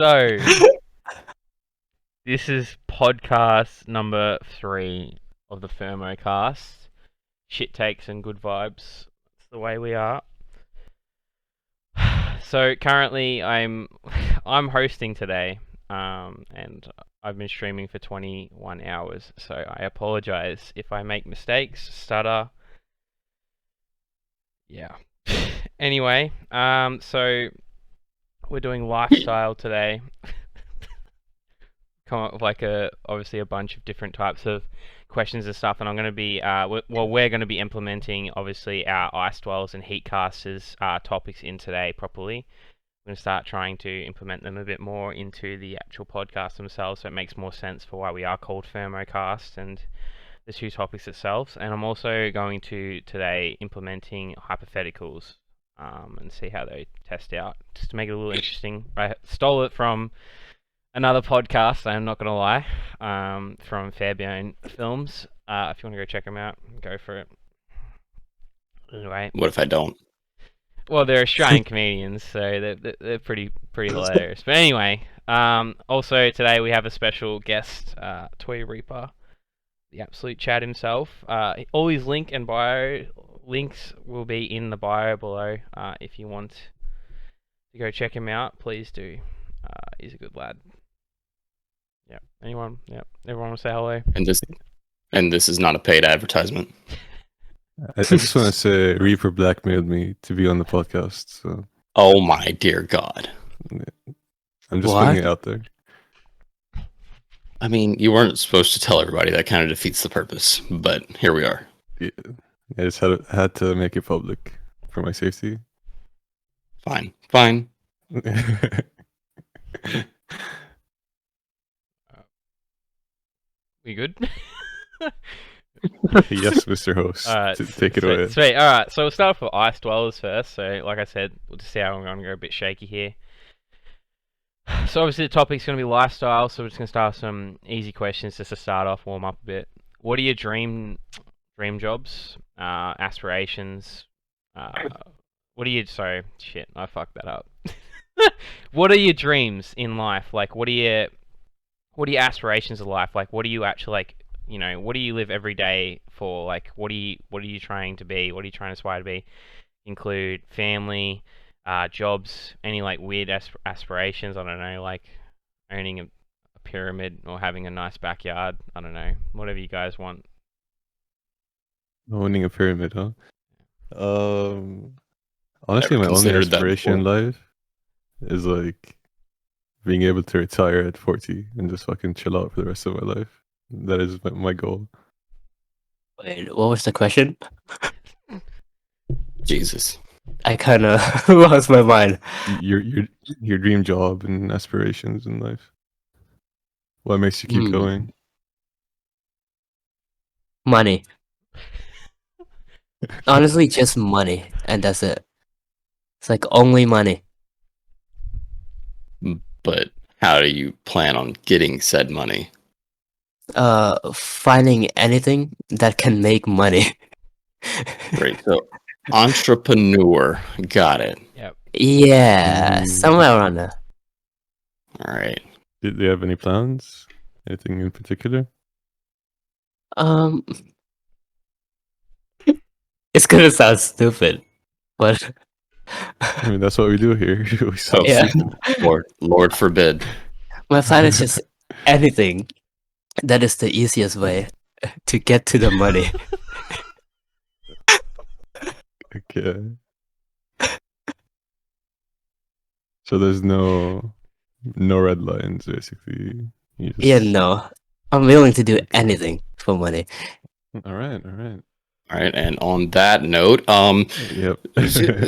So, this is podcast number 3 of the Thermocast. Shit takes and good vibes. That's the way we are. So currently, I'm hosting today, and I've been streaming for 21 hours. So I apologize if I make mistakes, stutter. Yeah. Anyway, so we're doing lifestyle today. Come up with obviously a bunch of different types of questions and stuff, and I'm going to be we're going to be implementing obviously our ice dwellers and HeatCasters topics in today properly. I'm going to start trying to implement them a bit more into the actual podcast themselves, so it makes more sense for why we are called Thermocast and the two topics itself. And I'm also going to today implementing hypotheticals and see how they test out, just to make it a little interesting. I stole it from another podcast, I'm not gonna lie, from Fairbairn Films. If you want to go check them out, go for it. Anyway, what if I don't? Well, they're Australian comedians, so they're pretty hilarious. But anyway, also today we have a special guest, ToyReaper, the absolute Chad himself. All his link and bio links will be in the bio below. If you want to go check him out, please do. He's a good lad. Yeah. Anyone? Yeah. Everyone will say hello. And this is not a paid advertisement. I just want to say Reaper blackmailed me to be on the podcast. So. Oh my dear God. I'm just putting it out there. I mean, you weren't supposed to tell everybody. That kind of defeats the purpose. But here we are. Yeah. I just had to make it public for my safety. Fine. We good? Yes, Mr. Host. Take it away. Sweet. Alright, so we'll start off with ice dwellers first. So, like I said, we'll just see how I'm going to go a bit shaky here. So, obviously, the topic's going to be lifestyle. So, we're just going to start with some easy questions just to start off, warm up a bit. What are your dream jobs, aspirations? What are you? Sorry, shit, I fucked that up. What are your dreams in life? Like, what are your aspirations of life? Like, what do you actually like? You know, what do you live every day for? Like, what are you trying to be? What are you trying to aspire to be? Include family, jobs, any like weird aspirations. I don't know, like owning a pyramid or having a nice backyard. I don't know, whatever you guys want. Owning a pyramid, huh? Honestly, my only aspiration in life is like being able to retire at 40 and just fucking chill out for the rest of my life. That is my goal. Wait, what was the question? Jesus. I kind of lost my mind. Your dream job and aspirations in life. What makes you keep going? Money. Honestly, just money, and that's it. It's like only money. But how do you plan on getting said money? Finding anything that can make money. Great. So, entrepreneur. Got it. Yep. Yeah, somewhere around there. All right. Do you have any plans? Anything in particular? It's gonna sound stupid, but I mean, that's what we do here. Lord forbid. My plan is just anything that is the easiest way to get to the money. Okay. So there's no red lines, basically. Yeah, no. I'm willing to do anything for money. All right. All right, and on that note, Yep.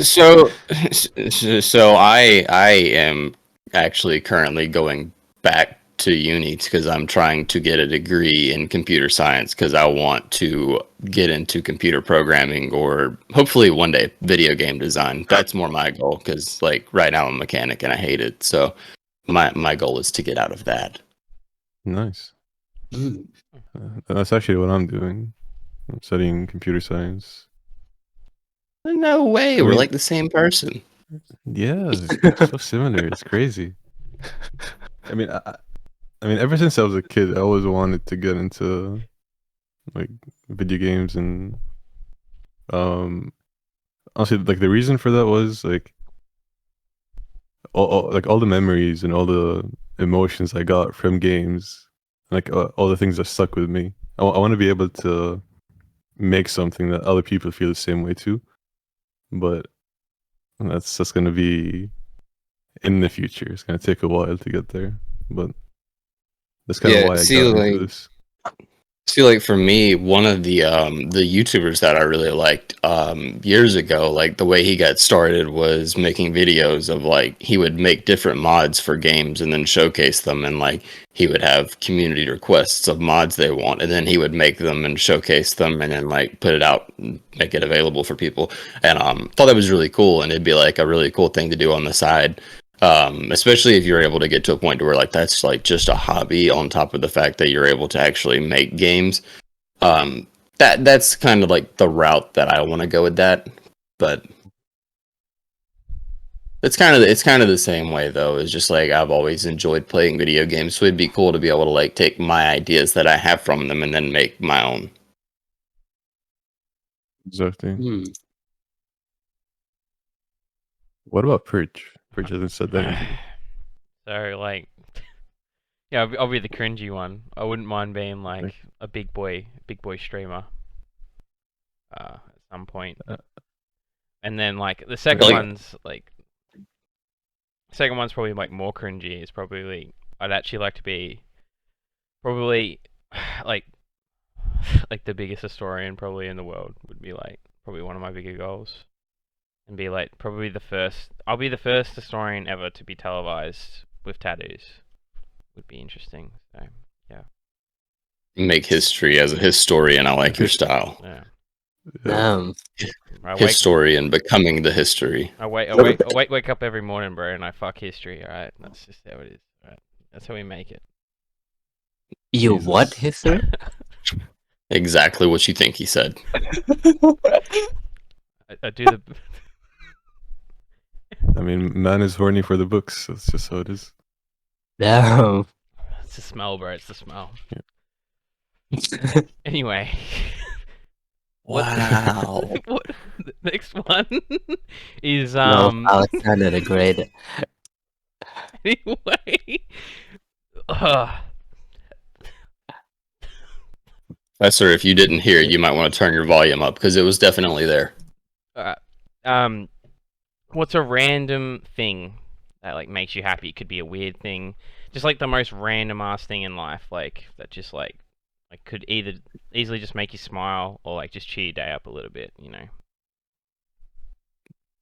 so I am actually currently going back to uni because I'm trying to get a degree in computer science because I want to get into computer programming or hopefully one day video game design. That's more my goal because like right now I'm a mechanic and I hate it. So my goal is to get out of that. Nice. That's actually what I'm doing. I'm studying computer science. No way, we're like the same person. Yeah, it's so similar. It's crazy. I mean, I mean, ever since I was a kid, I always wanted to get into like video games, and honestly, like the reason for that was like all the memories and all the emotions I got from games, like all the things that stuck with me. I want to be able to make something that other people feel the same way too, but that's just gonna be in the future. It's gonna take a while to get there, but that's kind of Yeah, why I see, got like, into this. for me, one of the YouTubers that I really liked years ago, like the way he got started was making videos of like he would make different mods for games and then showcase them, and like he would have community requests of mods they want, and then he would make them and showcase them and then like put it out and make it available for people. And thought that was really cool, and it'd be like a really cool thing to do on the side. Especially if you're able to get to a point to where like that's like just a hobby on top of the fact that you're able to actually make games. That's kind of like the route that I want to go with that. But it's kind of the same way though. It's just like I've always enjoyed playing video games, so it'd be cool to be able to like take my ideas that I have from them and then make my own. Exactly. Hmm. What about Purge? Purge hasn't said anything. So like, yeah, I'll be the cringy one. I wouldn't mind being like a big boy streamer. At some point, and then like the second one's like, second one's probably like more cringy. It's probably I'd actually like to be probably like the biggest historian probably in the world would be like probably one of my bigger goals, and be like probably the first. I'll be the first historian ever to be televised with tattoos. Would be interesting. So yeah. Make history as a historian. I like your style. Yeah. Historian becoming the history. I wake up every morning, bro, and I fuck history. All right, that's just how it is. All right, that's how we make it. You what history? Exactly what you think he said. I do the. I mean, man is horny for the books. That's just how it is. Damn. It's the smell, bro. It's the smell. Yeah. Anyway. Wow. What, the next one is No, Alexander the Great. Anyway. Professor, if you didn't hear it, you might want to turn your volume up because it was definitely there. What's a random thing that like makes you happy? It could be a weird thing, just like the most random ass thing in life, like that just like could either easily just make you smile or like just cheer your day up a little bit, you know.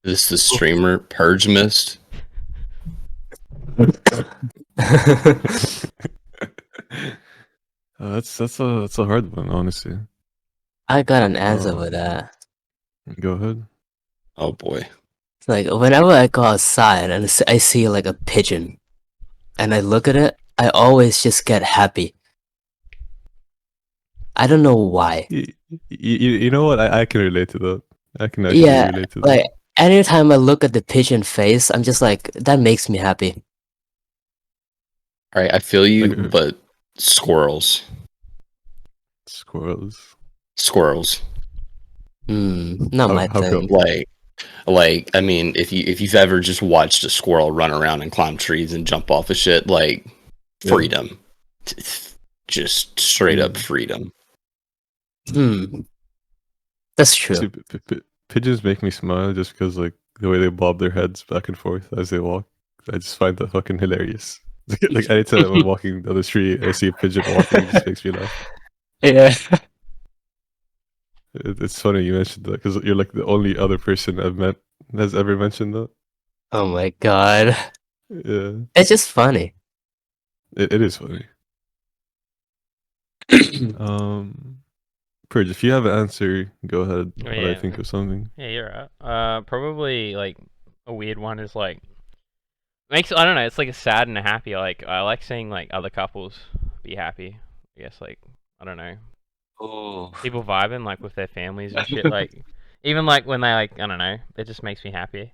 Is this the streamer PurgeMist? That's a hard one, honestly. I got an answer for that. Go ahead. Oh boy. It's like whenever I go outside and I see like a pigeon, and I look at it, I always just get happy. I don't know why. You know what? I can relate to that. I can actually relate to that. Like anytime I look at the pigeon face, I'm just like, that makes me happy. All right, I feel you, but squirrels. Squirrels. Not my thing. Like I mean, if you've ever just watched a squirrel run around and climb trees and jump off of shit, like freedom, just straight up freedom. That's true. See, pigeons make me smile just because like the way they bob their heads back and forth as they walk. I just find that fucking hilarious. Like anytime I'm walking down the street, I see a pigeon walking, it just makes me laugh. Yeah. It's funny you mentioned that because you're like the only other person I've met has ever mentioned that. Oh my god. Yeah. It's just funny. It is funny. Purge, if you have an answer, go ahead. While I think of something. Yeah, you're right. Probably like a weird one is like I don't know, it's like a sad and a happy. Like I like seeing like other couples be happy. I guess like I don't know. People vibing like with their families and shit. Like even like when they like I don't know, it just makes me happy.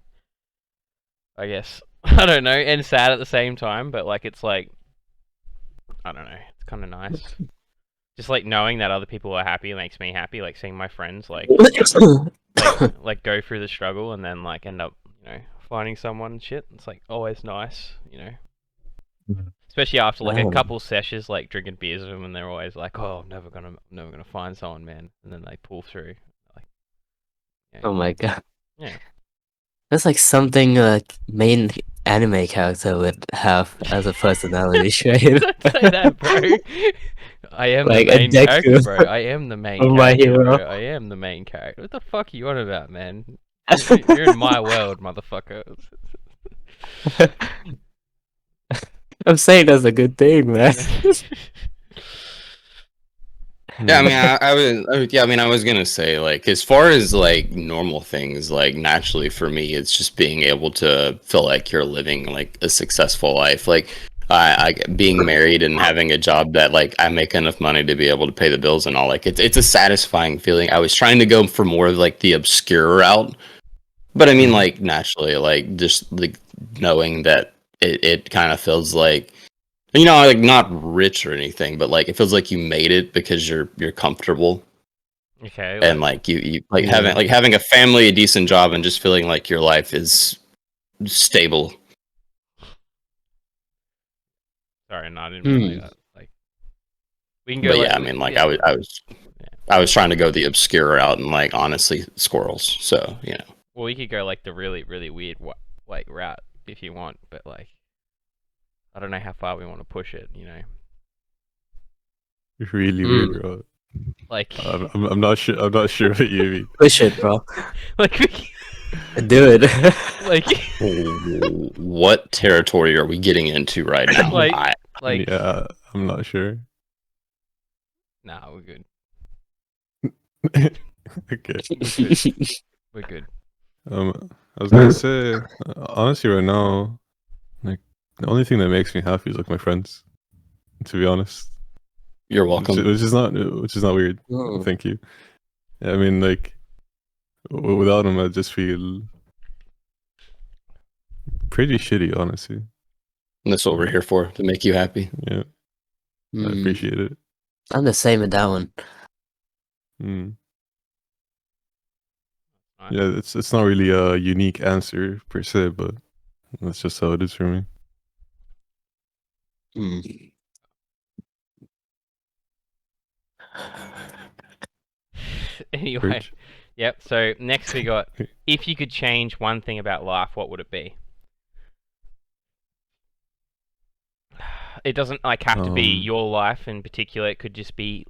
I guess I don't know, and sad at the same time, but like it's like I don't know, it's kind of nice. Just like knowing that other people are happy makes me happy. Like seeing my friends like go through the struggle and then like end up finding someone and shit. It's like always nice, Especially after like a couple sessions, like drinking beers with them, and they're always like, "Oh, I'm never gonna find someone, man." And then they pull through. Like, Oh my god. Yeah. That's like something a main anime character would have as a personality trait. Don't say that, bro. I am Like the a main Deku. character, bro. I am the main Of My character, Hero. bro. I am the main character. What the fuck are you on about, man? You're in my world, motherfucker. I'm saying that's a good thing, man. Yeah, I mean, I was gonna say, like, as far as like normal things, like naturally for me, it's just being able to feel like you're living like a successful life. Like, being married and having a job that like I make enough money to be able to pay the bills and all. Like, it's a satisfying feeling. I was trying to go for more of like the obscure route, but I mean, like naturally, like just like knowing that it kind of feels like. Like not rich or anything, but like it feels like you made it because you're comfortable Okay. and like you like having a family, a decent job, and just feeling like your life is stable. Sorry, no, I didn't mean like that. Like, we can go. But like, yeah, I mean, like I was trying to go the obscure route and like honestly squirrels. So Well, we could go like the really really weird like route if you want, but like. I don't know how far we want to push it, Really weird, bro. Like, I'm not sure. I'm not sure what you mean. Push it, bro. like, Do it. like, what territory are we getting into right now? like, Yeah, I'm not sure. Nah, we're good. Okay. We're good. I was gonna say, honestly, right now, like the only thing that makes me happy is like my friends. To be honest, You're welcome. which is not weird. Oh. Thank you. I mean, like without them, I just feel pretty shitty, honestly. And that's what we're here for, to make you happy. Yeah, I appreciate it. I'm the same with that one. Alright. Yeah, it's not really a unique answer per se, but that's just how it is for me. Anyway, Purge. yep. So next we got, if you could change one thing about life, what would it be? It doesn't like have to be your life in particular. It could just be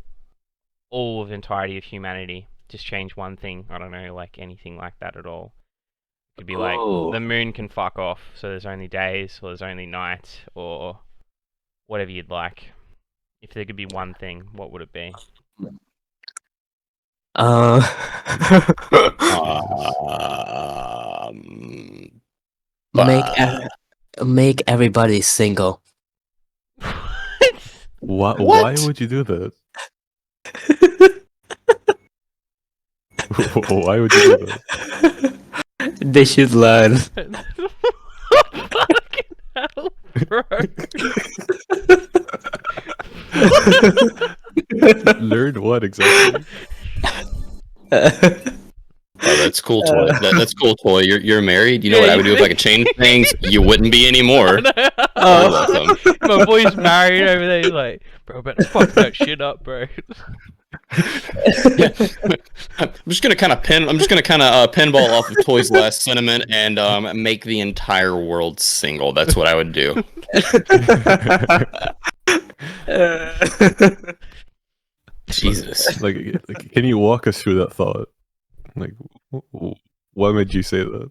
all of the entirety of humanity. Just change one thing. I don't know, like anything like that at all. It could be like the moon can fuck off, so there's only days, or there's only nights, or whatever you'd like. If there could be one thing, what would it be? Make everybody single. Why would you do that? Why would you do that? They should learn. Fucking hell, bro. Learn what exactly? Oh, that's cool, Toy. That's cool, Toy. You're married. You know what I would do if I could change things? You wouldn't be anymore. You're welcome. My boy's married over there. He's like, bro, better fuck that shit up, bro. I'm just gonna kind of pinball off of Toy's last sentiment and make the entire world single. That's what I would do. Jesus. Like, can you walk us through that thought? Like, why made you say that?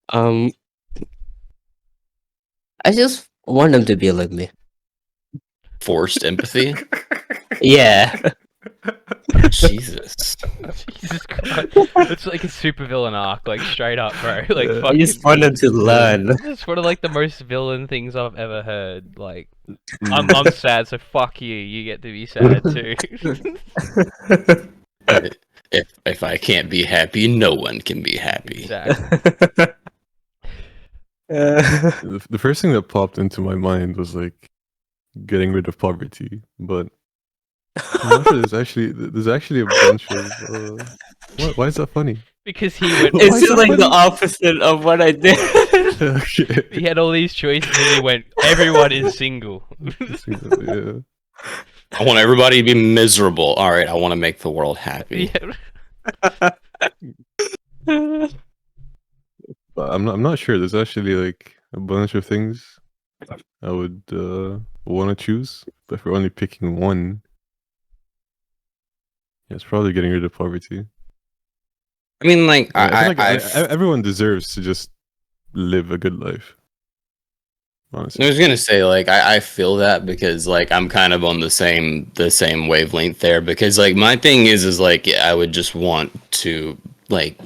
I just want them to be like me. Forced empathy? Yeah. Jesus. Jesus Christ. It's like a supervillain arc, like straight up, bro. Like, I fucking. just want them to learn. It's one of like the most villain things I've ever heard. Like, I'm sad, so fuck you. You get to be sad too. If I can't be happy, no one can be happy. Exactly. The first thing that popped into my mind was like getting rid of poverty, but I'm not sure there's actually a bunch of what? Why is that funny? Because he went. Why It's is just that like the funny? opposite of what I did. Okay. He had all these choices and he went, everyone is single. Yeah. I want everybody to be miserable. All right, I want to make the world happy. Yeah. But I'm not sure. There's actually like a bunch of things I would want to choose, but if we're only picking one, yeah, it's probably getting rid of poverty. I mean, like, I feel like I've everyone deserves to just live a good life. I Honestly, was gonna say, like, I feel that because like I'm kind of on the same wavelength there because like my thing is like I would just want to like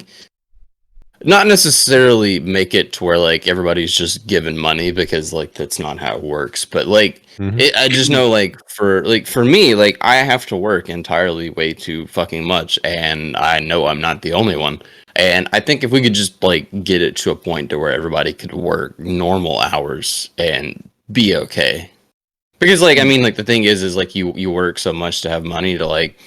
not necessarily make it to where like everybody's just given money because like that's not how it works, but like I just know like for me like I have to work entirely way too fucking much, and I know I'm not the only one. And I think if we could just like get it to a point to where everybody could work normal hours and be okay. Because like I mean like the thing is like you work so much to have money to like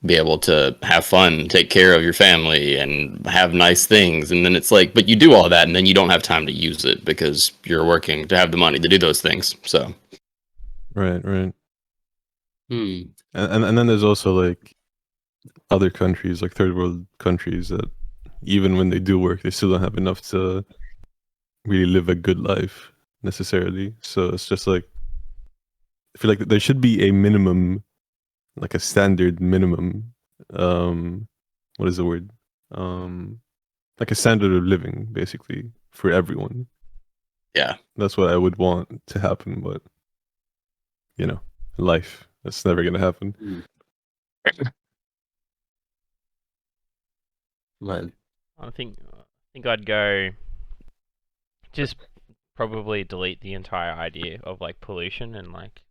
be able to have fun, take care of your family and have nice things, and then it's like but you do all that and then you don't have time to use it because you're working to have the money to do those things. So right. And then there's also like other countries, like third world countries, that even when they do work, they still don't have enough to really live a good life necessarily. So it's just like I feel like there should be a minimum, like a standard minimum. What is the word? Like a standard of living, basically, for everyone. yeah. That's what I would want to happen, but you know, life, that's never gonna happen. Man. I think I'd go just probably delete the entire idea of like pollution and like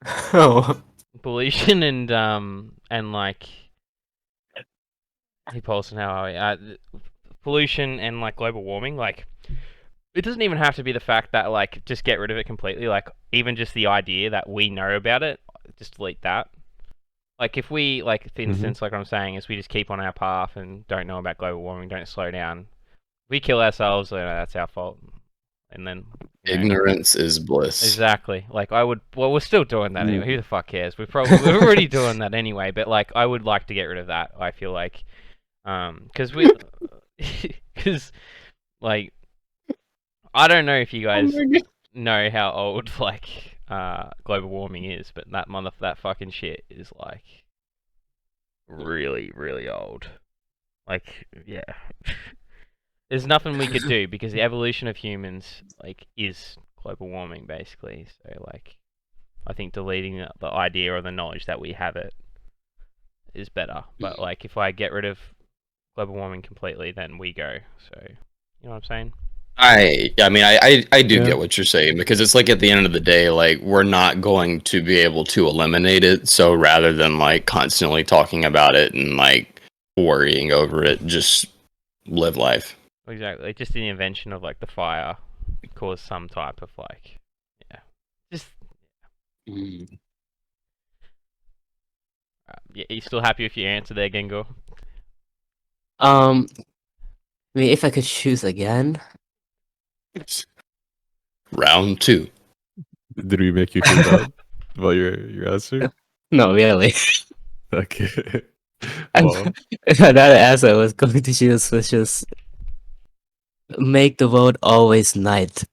Oh. pollution and like Paulson, how are we? Pollution and like global warming, like it doesn't even have to be the fact that like just get rid of it completely, like even just the idea that we know about it, just delete that. Like if we like for instance, like what I'm saying is we just keep on our path and don't know about global warming, don't slow down. We kill ourselves, that's our fault. And then Ignorance is bliss. Exactly. Like I would. Well, we're still doing that anyway. Who the fuck cares? We're already doing that anyway. But like, I would like to get rid of that. I feel like, because because like, I don't know if you guys know how old like global warming is, but that fucking shit is like really really old. Like, yeah. There's nothing we could do because the evolution of humans like is global warming basically. So like, I think deleting the idea or the knowledge that we have it is better. But like, if I get rid of global warming completely, then we go. So you know what I'm saying? I mean I do Yeah. get what you're saying because it's like at the end of the day like we're not going to be able to eliminate it, so rather than like constantly talking about it and like worrying over it, just live life. Exactly. Just the invention of like the fire caused some type of like, yeah, just yeah. You still happy with your answer there, Gengorrr? I mean, if I could choose again, Round 2. Did we make you feel bad about your answer? no, really. Okay. And Wow. another answer I was going to choose was just make the world always night.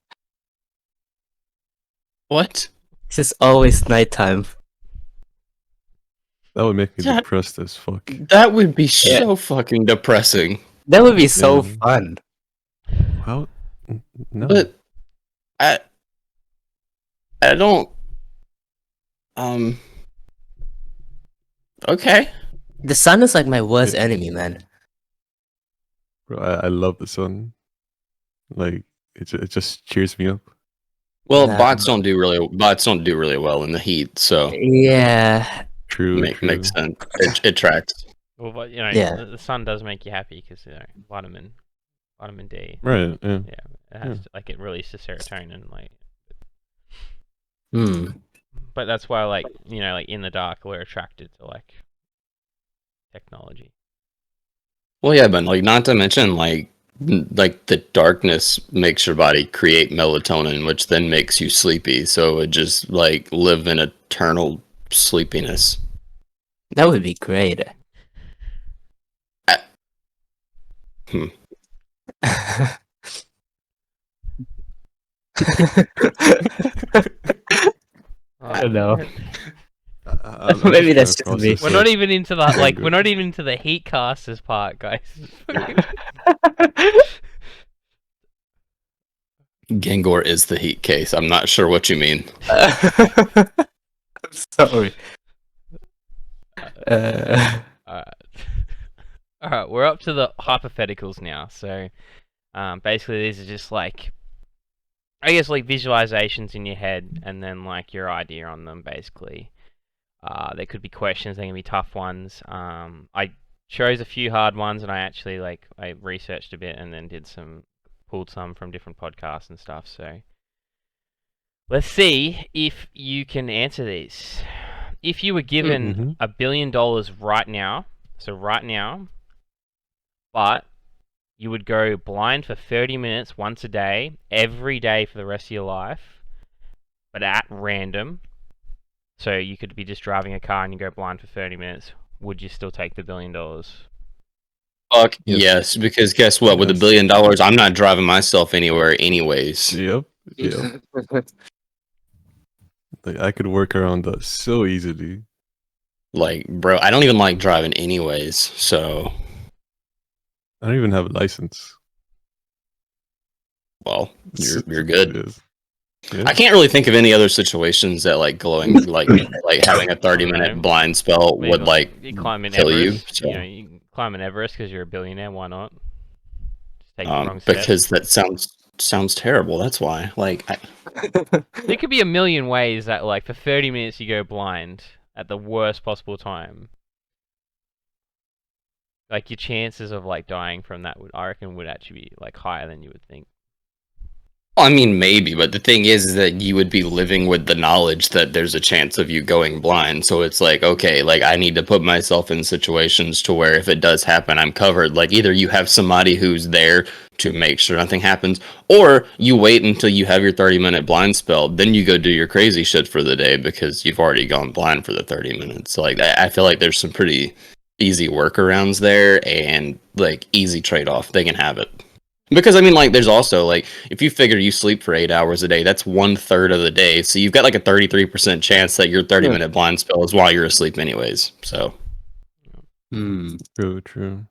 What? It's just always nighttime. That would make me That- depressed as fuck. That would be so fucking depressing. That would be so Yeah. fun. How? No. But I don't okay. The sun is like my worst enemy, man. Bro, I love the sun. Like it just cheers me up. Well, Nah. bots don't do really well in the heat, so Yeah. True. makes sense. It tracks. Well, but, you know, Yeah. the sun does make you happy because you know vitamin vitamin D. Right. Yeah. Yeah, it has to, like it releases serotonin, like. But that's why, like, you know, like in the dark, we're attracted to like technology. Well, yeah, but like not to mention like the darkness makes your body create melatonin, which then makes you sleepy. So it just like live in eternal sleepiness. That would be great. Hmm. I don't know. I'm Maybe just that's trying to just me. process We're not it. even into that. Like, Good. we're not even into the HeatCasters part, guys. Gengorrr is the heat case. I'm not sure what you mean. I'm sorry. Alright, we're up to the hypotheticals now. So, basically, these are just like, I guess, like visualizations in your head, and then like your idea on them. Basically, there could be questions. They can be tough ones. I chose a few hard ones, and I actually I researched a bit, and then pulled some from different podcasts and stuff. So, let's see if you can answer these. If you were given $1 billion right now, but you would go blind for 30 minutes once a day, every day for the rest of your life, but at random. So you could be just driving a car and you go blind for 30 minutes. Would you still take the $1 billion? Fuck Yes. yes, because guess what? With $1 Yes. billion, I'm not driving myself anywhere anyways. Yep. Yep. Like I could work around that so easily. Like, bro, I don't even like driving anyways. So, I don't even have a license. well, you're good. Yes. Yeah. I can't really think of any other situations that like glowing like having a 30-minute blind spell Maybe would like you climb in kill you. Everest. So. You know, you can climb in Everest because you're a billionaire. Why not? Just take the wrong step. Because that sounds terrible. That's why. Like, There could be a million ways that, like, for 30 minutes you go blind at the worst possible time. Like, your chances of, like, dying from that I reckon would actually be, like, higher than you would think. I mean, maybe, but the thing is that you would be living with the knowledge that there's a chance of you going blind. So it's like, okay, like I need to put myself in situations to where if it does happen, I'm covered. Like either you have somebody who's there to make sure nothing happens, or you wait until you have your 30-minute blind spell, then you go do your crazy shit for the day because you've already gone blind for the 30 minutes. So like I feel like there's some pretty easy workarounds there and like easy trade-off. They can have it. Because I mean, like, there's also like, if you figure you sleep for 8 hours a day, that's 1/3 of the day. So you've got like a 33% chance that your 30-minute blind spell is while you're asleep, anyways. So, True.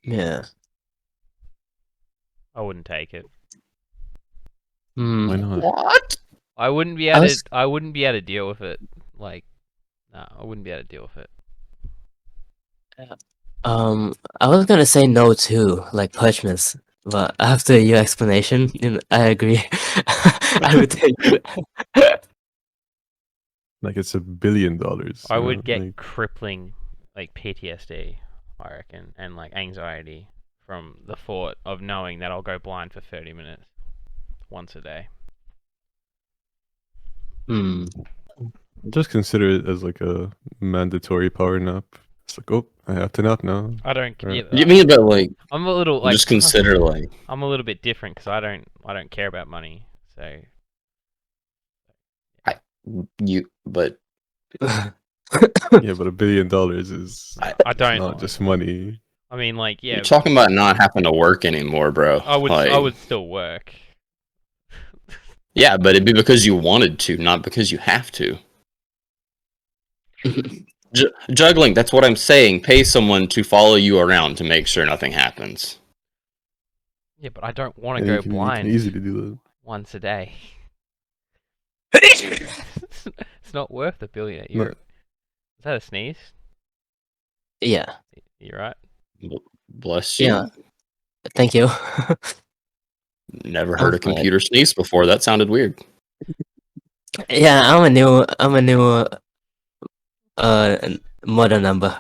Yeah. I wouldn't take it. Why not? what? I wouldn't be able to deal with it. Like, no, I wouldn't be able to deal with it. I was gonna say no too, like PurgeMist, but after your explanation, I agree. I would take it. Like it's $1 billion. I would get like, crippling, like, PTSD, I reckon, and, like, anxiety from the thought of knowing that I'll go blind for 30 minutes once a day. just consider it as like a mandatory power nap. It's like, oh, I have to nap now. I don't. Right. Yeah, You mean, but like, I'm a little like. just consider like, I'm a little bit different because I don't care about money. So. but Yeah, but $1 billion is I don't. not just money. I mean, like, yeah. you're talking about not having to work anymore, bro. I like, would still work. Yeah, but it'd be because you wanted to, not because you have to. Juggling, that's what I'm saying. Pay someone to follow you around to make sure nothing happens. Yeah, but I don't want to Yeah, go you can blind easily do that. once a day. It's not worth the $1 billion. No. Is that a sneeze? Yeah. You're right. Bless you. Yeah. Thank you. Never heard a computer sneeze before. That sounded weird. Yeah, I'm a new model number.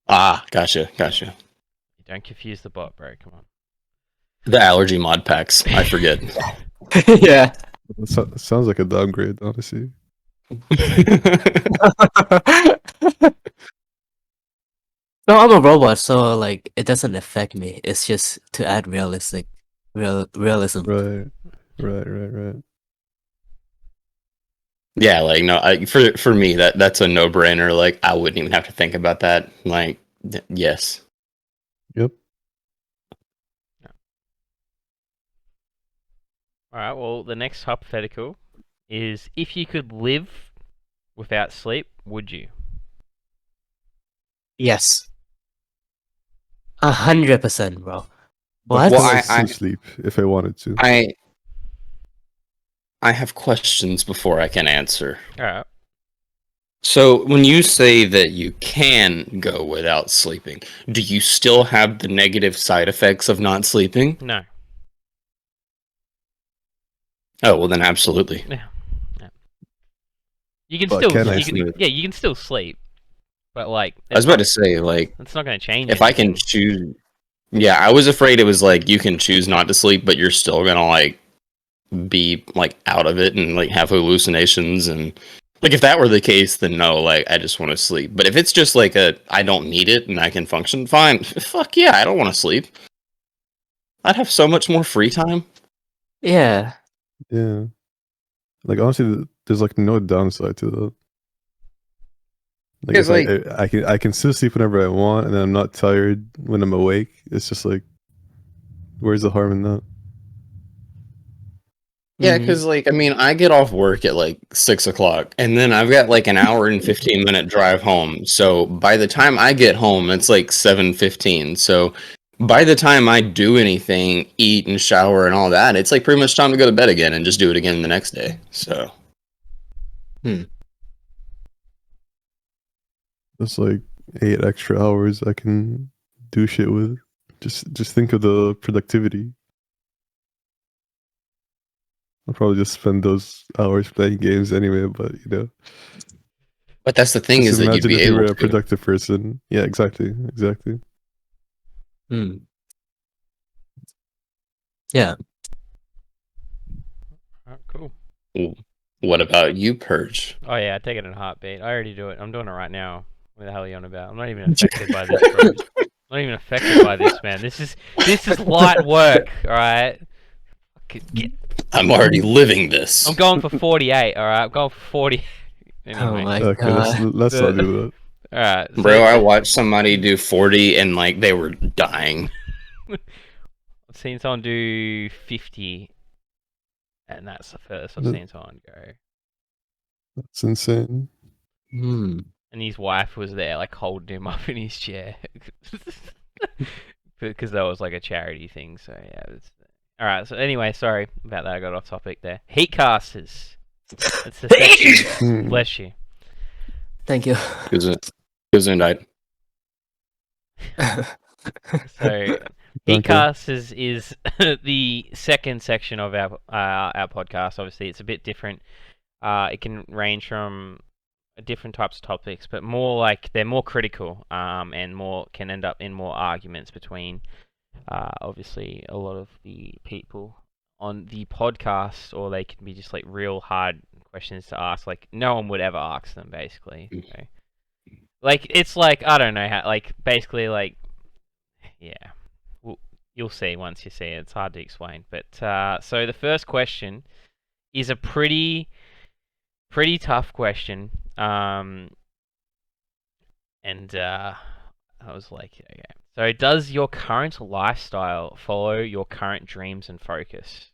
Ah, gotcha. You Don't confuse the bot, bro. Come on. The allergy mod packs. I forget. Yeah. That sounds like a downgrade, honestly. No, I'm a robot, so like it doesn't affect me. It's just to add realism. Right. Yeah, like no, for me that's a no brainer. Like I wouldn't even have to think about that. Like yes. Yep. All right. Well, the next hypothetical is: if you could live without sleep, would you? Yes. 100%, bro. What? Well, I still sleep if I wanted to. I have questions before I can answer. All right. So when you say that you can go without sleeping, do you still have the negative side effects of not sleeping? No. Oh, well then absolutely. Yeah. You can But still, can I you can, sleep? yeah, you can still sleep, but like, I was about to say, like, it's not going to change. if I can anything. choose, yeah, I was afraid it was like you can choose not to sleep, but you're still gonna like be like out of it and like have hallucinations and like if that were the case, then no, like I just want to sleep. But if it's just like I don't need it and I can function fine, fuck yeah, I don't want to sleep. I'd have so much more free time. Yeah. Yeah. Like honestly, there's like no downside to that. Like Because, if I can still sleep whenever I want, and then I'm not tired when I'm awake. It's just like, where's the harm in that? Yeah, Mhm. because like I mean, I get off work at like 6 o'clock, and then I've got like an hour and 15-minute drive home. So by the time I get home, it's like 7:15. So by the time I do anything, eat and shower and all that, it's like pretty much time to go to bed again and just do it again the next day. So That's like 8 extra hours I can do shit with. Just think of the productivity. I'll probably just spend those hours playing games anyway, but you know. but that's the thing Just is that you'd imagine be if you able were to. a productive person. Yeah, exactly. Hmm. Yeah. All right, cool. What about you, Purge? Oh yeah, I take it in a heartbeat. I already do it. I'm doing it right now. What the hell are you on about? I'm not even affected by this, bro. I'm not even affected by this, man. This is light work, all right. I'm already living this. I'm going for 48, all right. I'm going for 40. Oh Anyway, my Okay, god. let's not do that. all right. So, Bro, I watched somebody do 40 and like they were dying. I've seen someone do 50, and that's the first I've That- seen someone go. That's insane. Hmm. And his wife was there, like holding him up in his chair, because that was like a charity thing. So yeah. All right. So anyway, sorry about that. I got off topic there. HeatCasters. That's the section. Hmm. Bless you. Thank you. Gesundheit. So Thank you. HeatCasters is the second section of our podcast. Obviously, it's a bit different. It can range from different types of topics, but more like they're more critical, and more can end up in more arguments between, obviously, a lot of the people on the podcast, or they can be just like real hard questions to ask, like no one would ever ask them, basically. Okay? Like it's like I don't know how, like basically like, yeah, you'll see once you see it. It's hard to explain, but so the first question is a pretty tough question. And I was like, okay. So, does your current lifestyle follow your current dreams and focus?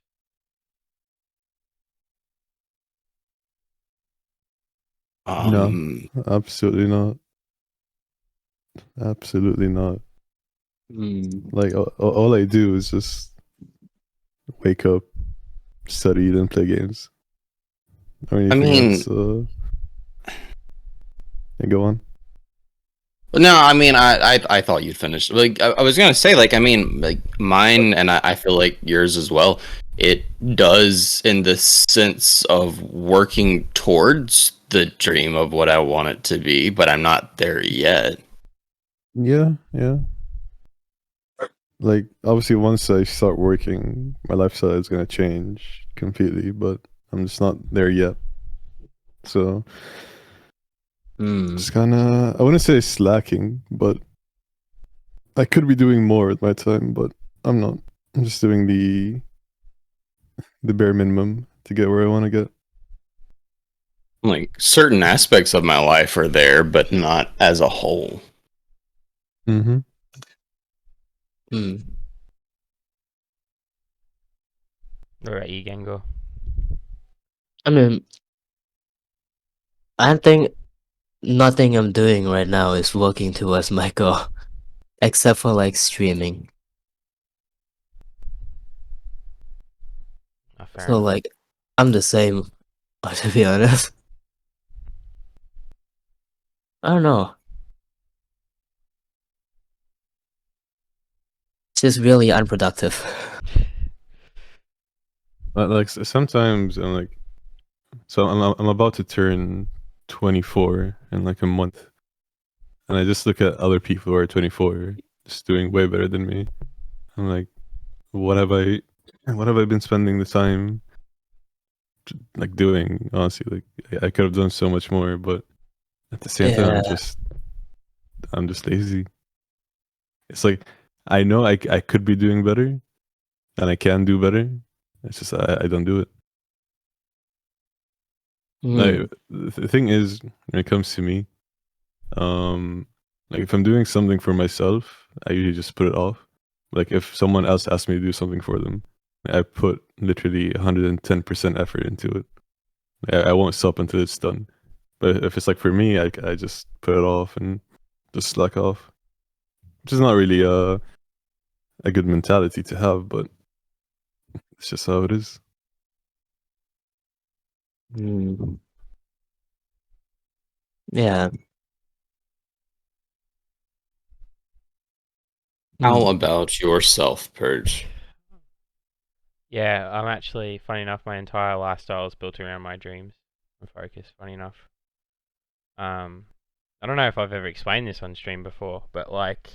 No, absolutely not. Absolutely not. Hmm. Like all I do is just wake up, study, then play games. Or anything mean- else. And go on. No, I mean, I thought you'd finish. Like, I was gonna say, like, I mean, like mine, and I feel like yours as well. It does in the sense of working towards the dream of what I want it to be, but I'm not there yet. Yeah. like obviously once I start working, my lifestyle is gonna change completely, but I'm just not there yet. So it's kind of, I wouldn't say slacking, but I could be doing more with my time, but I'm not. I'm just doing the bare minimum to get where I want to get. Like certain aspects of my life are there, but not as a whole. Mm-hmm. What about you, Gengorrr? I mean, I think nothing I'm doing right now is working towards my goal, except for like streaming. Oh, fair So enough. like, I'm the same, to be honest. I don't know. It's just really unproductive. Like sometimes I'm like, so I'm about to turn 24 in like a month, and I just look at other people who are 24, just doing way better than me. I'm like, what have I been spending the time like doing? Honestly, like I could have done so much more, but at the same time, Yeah. I'm just lazy. It's like I know I could be doing better, and I can do better. It's just I don't do it. Like the thing is, when it comes to me, like if I'm doing something for myself, I usually just put it off. Like if someone else asks me to do something for them, I put literally 110% effort into it. I won't stop until it's done. But if it's like for me, I just put it off and just slack off, which is not really a good mentality to have, but it's just how it is. Yeah. How about yourself, Purge? Yeah, I'm actually, funny enough, my entire lifestyle is built around my dreams and focus, funny enough. I don't know if I've ever explained this on stream before, but like,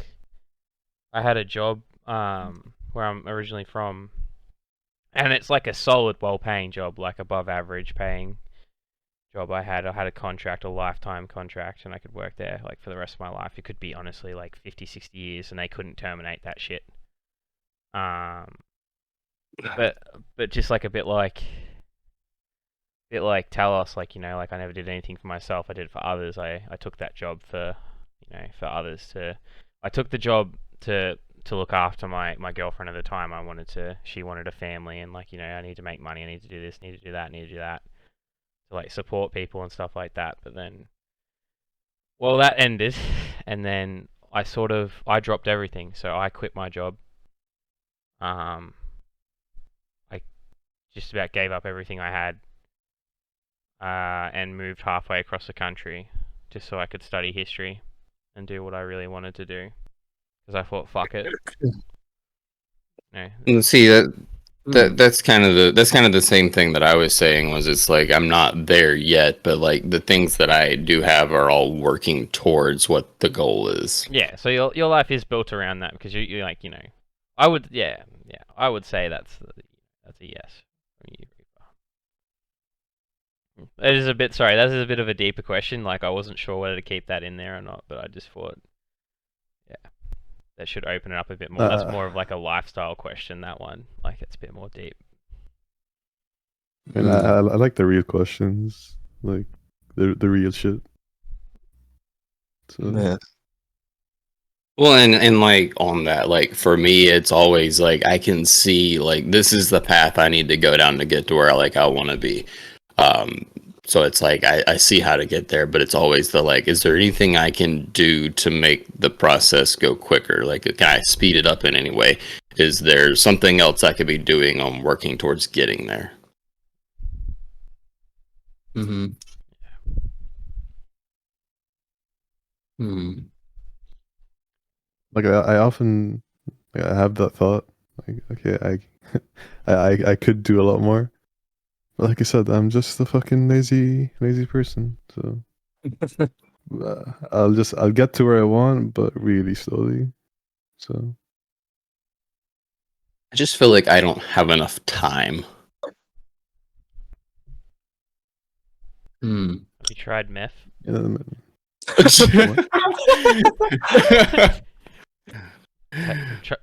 I had a job, where I'm originally from, and it's like a solid, well-paying job, like above average paying job I had. I had a contract, a lifetime contract, and I could work there like for the rest of my life. It could be honestly like 50, 60 years, and they couldn't terminate that shit. But just like a bit like Talos, like, you know, like I never did anything for myself. I did it for others. I took that job for, you know, for others to. I took the job to look after my girlfriend at the time. She wanted a family, and like, you know, I need to make money. I need to do this. Need to do that. Need to do that. To like support people and stuff like that. But then, well, that ended, and then I dropped everything. So I quit my job. I just about gave up everything I had, and moved halfway across the country just so I could study history and do what I really wanted to do. Because I thought, fuck it. No. See that's kind of the same thing that I was saying. Was it's like I'm not there yet, but like the things that I do have are all working towards what the goal is. Yeah. So your life is built around that because you like, you know, I would say that's a yes from you, Reaper. That is a bit of a deeper question. Like I wasn't sure whether to keep that in there or not, but I just thought, yeah, that should open it up a bit more. That's more of like a lifestyle question. That one, like it's a bit more deep. And I like the real questions, like the real shit. So. Yeah. Well, and like on that, like for me, it's always like I can see like this is the path I need to go down to get to where I want to be. So it's like I see how to get there, but it's always the like, is there anything I can do to make the process go quicker? Like, can I speed it up in any way? Is there something else I could be doing on working towards getting there? Like I often I have that thought, like, okay, I could do a lot more. But like I said, I'm just a fucking lazy person. So I'll get to where I want, but really slowly. So I just feel like I don't have enough time. Hmm. Have you tried meth? Yeah,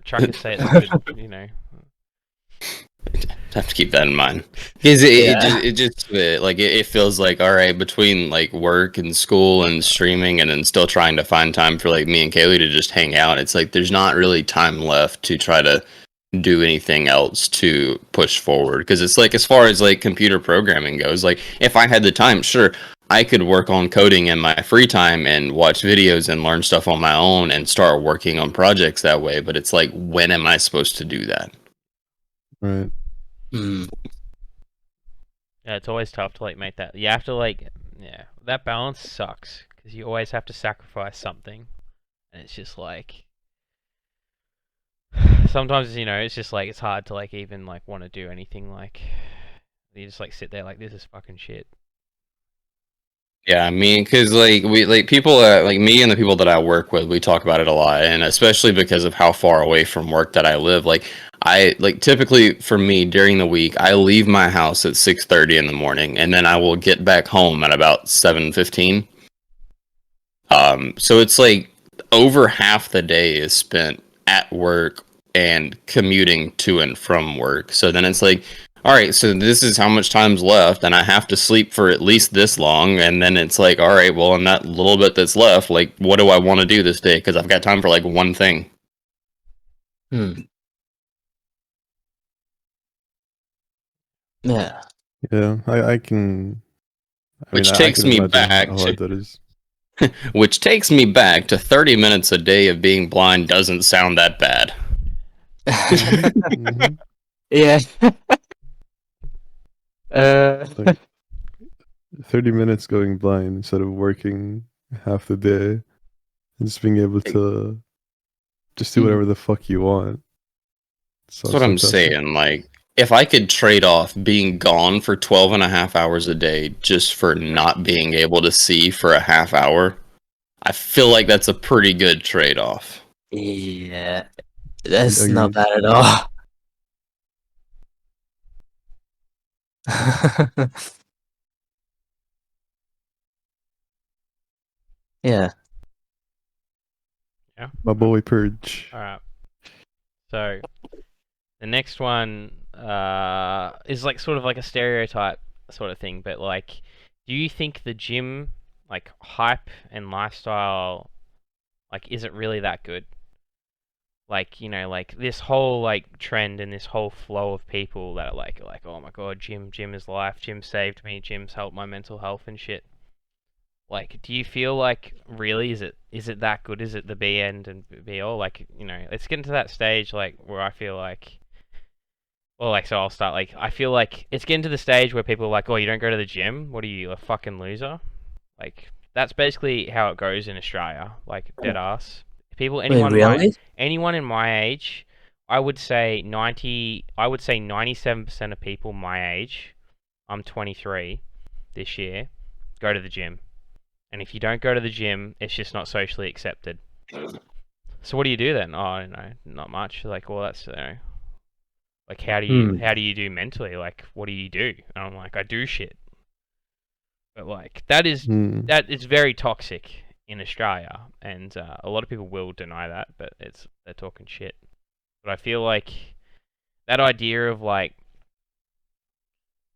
Truckers say it's good, you know. Have to keep that in mind because Yeah. it just like it feels like all right between like work and school and streaming and then still trying to find time for like me and Kaylee to just hang out. It's like there's not really time left to try to do anything else to push forward because it's like as far as like computer programming goes, like if I had the time, sure, I could work on coding in my free time and watch videos and learn stuff on my own and start working on projects that way. But it's like, when am I supposed to do that? right. Hmm. Yeah, it's always tough to like make that. You have to like, yeah, that balance sucks because you always have to sacrifice something, and it's just like sometimes it's just like it's hard to like even like want to do anything. Like you just like sit there like this is fucking shit. Yeah, I mean, because like people like me and the people that I work with, we talk about it a lot, and especially because of how far away from work that I live. Like I like typically for me during the week, I leave my house at 6:30 in the morning, and then I will get back home at about 7:15. So it's like over half the day is spent at work and commuting to and from work. So then it's like, all right, so this is how much time's left, and I have to sleep for at least this long. And then it's like, all right, well, in that little bit that's left, like, what do I want to do this day? Because I've got time for like one thing. Hmm. Yeah. Yeah, I can. I mean, Which I takes can me imagine back how to hard that is. which takes me back to 30 minutes a day of being blind doesn't sound that bad. hmm Yeah. Uh. Like 30 minutes going blind instead of working half the day and just being able to just do whatever the fuck you want. That's Sounds what I'm fantastic. saying. Like, if I could trade off being gone for 12 and a half hours a day just for not being able to see for a half hour, I feel like that's a pretty good trade off. Yeah. That's not Agreed. bad at all. Yeah. Yeah. My boy Purge. All right. So the next one is like sort of like a stereotype sort of thing, but like, do you think the gym like hype and lifestyle like is it really that good? Like like this whole like trend and this whole flow of people that are like oh my god, gym is life, gym saved me, gym's helped my mental health and shit. Like, do you feel like really is it that good? Is it the be end and be all? Like, let's get into that stage like where I feel like, well, like, so I'll start like I feel like it's getting to the stage where people are like, oh, you don't go to the gym? What are you, a fucking loser? Like, that's basically how it goes in Australia. Like, dead ass. People, Wait, really? anyone in my age, I would say 97% of people my age, I'm 23 this year, go to the gym. And if you don't go to the gym, it's just not socially accepted. So what do you do then? Oh, not much. Like, well, that's like how do Hmm. you do mentally? Like, what do you do? And I'm like, I do shit. But like that is Hmm. very toxic in Australia, and a lot of people will deny that, but they're talking shit. But I feel like that idea of like,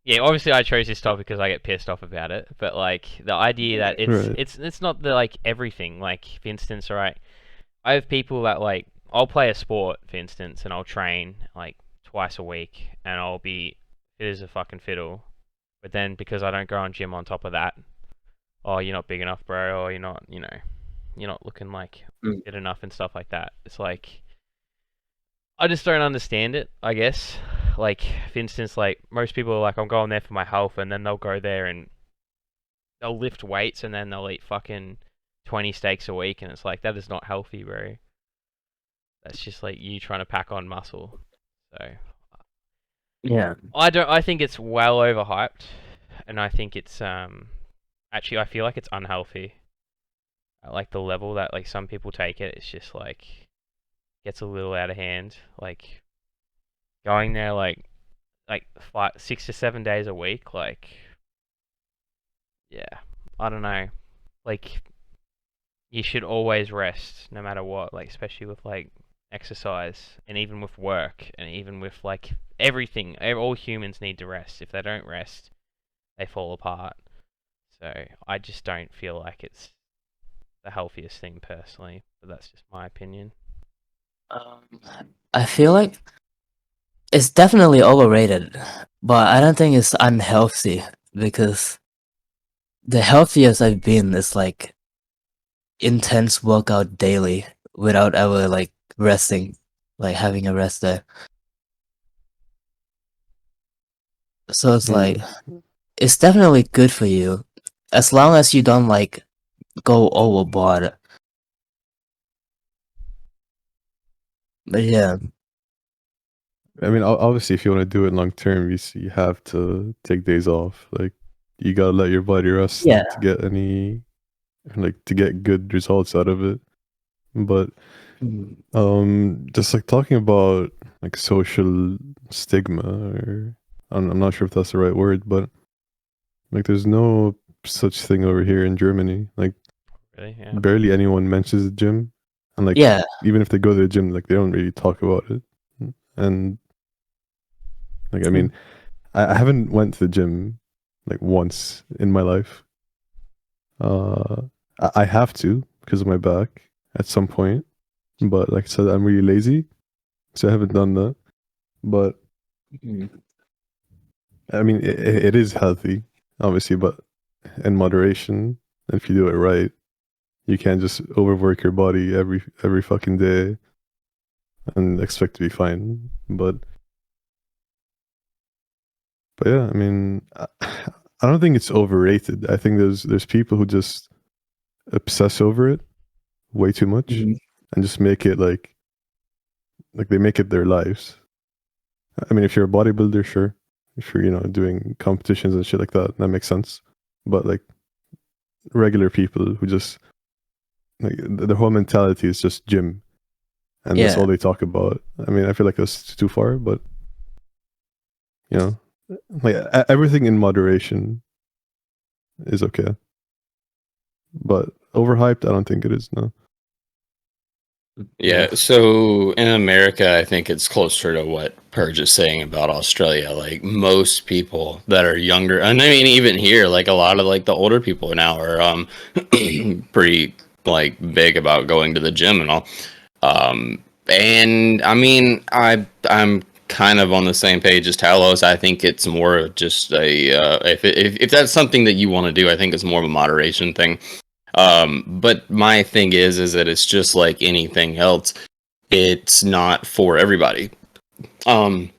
yeah, obviously I chose this topic because I get pissed off about it. But like the idea that Right. it's not the like everything. Like for instance, alright, I have people that like I'll play a sport, for instance, and I'll train like twice a week, and I'll be fit as a fucking fiddle. But then because I don't go on gym on top of that, oh, you're not big enough, bro, or you're not, you're not looking like Mm. fit enough and stuff like that. It's like I just don't understand it, I guess. Like, for instance, like most people are like, I'm going there for my health, and then they'll go there and they'll lift weights, and then they'll eat fucking 20 steaks a week, and it's like that is not healthy, bro. That's just like you trying to pack on muscle. So Yeah. I think it's well overhyped, and I think it's actually I feel like it's unhealthy. At like the level that like some people take it, it's just like gets a little out of hand. Like going there like 6 to 7 days a week, like, yeah, I don't know, like, you should always rest no matter what, like, especially with like exercise and even with work and even with like everything. All humans need to rest. If they don't rest, they fall apart. So I just don't feel like it's the healthiest thing personally, but that's just my opinion. I feel like it's definitely overrated, but I don't think it's unhealthy because the healthiest I've been is like intense workout daily without ever like resting, like having a rest day. So it's like it's definitely good for you as long as you don't like go overboard. But yeah, I mean, obviously, if you want to do it long term, you have to take days off. Like, you gotta let your body rest yeah, to get to get good results out of it. But just like talking about like social stigma, or I'm not sure if that's the right word, but like, there's no such thing over here in Germany. Like, Really, yeah. barely anyone mentions the gym, and like, yeah, even if they go to the gym, like, they don't really talk about it. And like, I mean, I haven't went to the gym like once in my life. Uh, I have to because of my back at some point, but like I said, I'm really lazy, so I haven't done that. But I mean, it is healthy, obviously, but in moderation. And if you do it right, you can't just overwork your body every fucking day and expect to be fine. But yeah, I mean, I don't think it's overrated. I think there's people who just obsess over it way too much and just make it like they make it their lives. I mean, if you're a bodybuilder, sure. If you're, doing competitions and shit like that, that makes sense. But like regular people who just like their whole mentality is just gym and that's yeah. all they talk about. I mean, I feel like that's too far, but you know, like everything in moderation is okay. But overhyped, I don't think it is. No. Yeah, so in America, I think it's closer to what Purge is saying about Australia. Like, most people that are younger, and I mean even here, like a lot of like the older people now are pretty like big about going to the gym and all. And I mean, I'm kind of on the same page as Talos. I think it's more of just a if that's something that you want to do, I think it's more of a moderation thing. But my thing is that it's just like anything else. It's not for everybody. Um,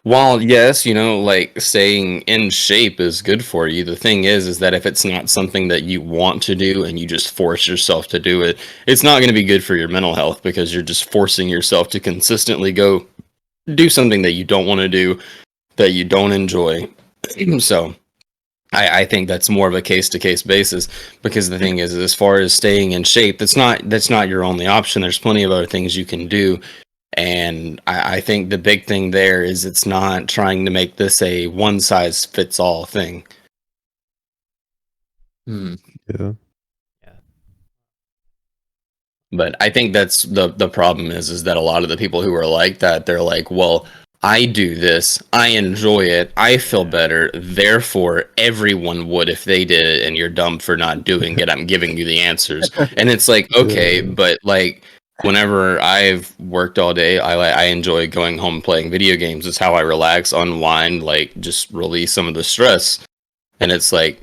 while yes, like staying in shape is good for you, the thing is that if it's not something that you want to do and you just force yourself to do it, it's not going to be good for your mental health because you're just forcing yourself to consistently go do something that you don't want to do, that you don't enjoy. So I think that's more of a case to case basis because the thing is, as far as staying in shape, that's not your only option. There's plenty of other things you can do. And I think the big thing there is it's not trying to make this a one size fits all thing. Yeah. But I think that's the problem is that a lot of the people who are like that, they're like, well, I do this, I enjoy it, I feel better, therefore everyone would if they did it, and you're dumb for not doing it. I'm giving you the answers. And it's like, okay, but like whenever I've worked all day, I enjoy going home playing video games. It's how I relax, unwind, like just release some of the stress. And it's like,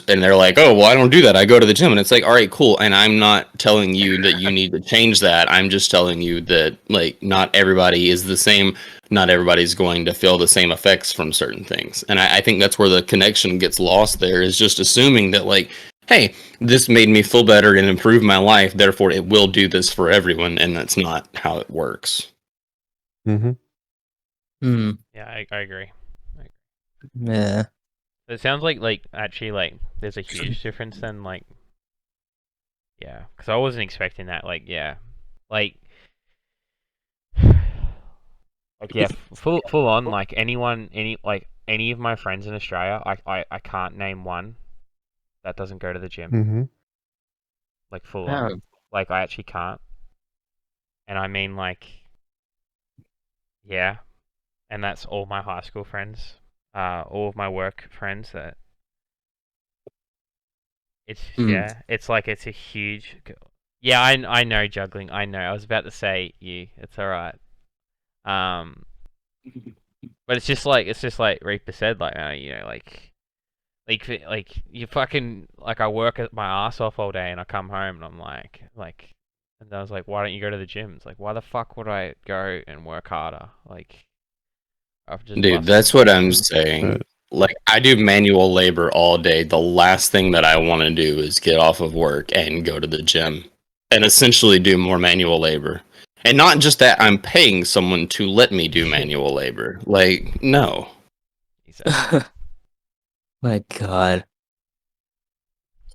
and they're like, oh, well, I don't do that, I go to the gym. And it's like, all right, cool. And I'm not telling you that you need to change that. I'm just telling you that like not everybody is the same. Not everybody's going to feel the same effects from certain things. And I think that's where the connection gets lost there, is just assuming that like, hey, this made me feel better and improve my life, therefore it will do this for everyone. And that's not how it works. Mm-hmm. Yeah, I agree. Yeah. It sounds like actually like there's a huge difference then, like, yeah, because I wasn't expecting that. Like, yeah, like Like yeah, full on. Like any of my friends in Australia, I can't name one that doesn't go to the gym. Mm-hmm. Like full Yeah. on. Like I actually can't. And I mean like, yeah. And that's all my high school friends, all of my work friends. That it's it's like it's a huge. Yeah, I know juggling. I know. I was about to say you. It's all right. But it's just like Reaper said, like you know, like you fucking like I work my ass off all day and I come home and I'm like, and I was like, why don't you go to the gym? It's like, why the fuck would I go and work harder? Like, I've just Dude, busted. that's what I'm saying. Like, I do manual labor all day. The last thing that I want to do is get off of work and go to the gym and essentially do more manual labor. And not just that, I'm paying someone to let me do manual labor. Like, no. Exactly. My God.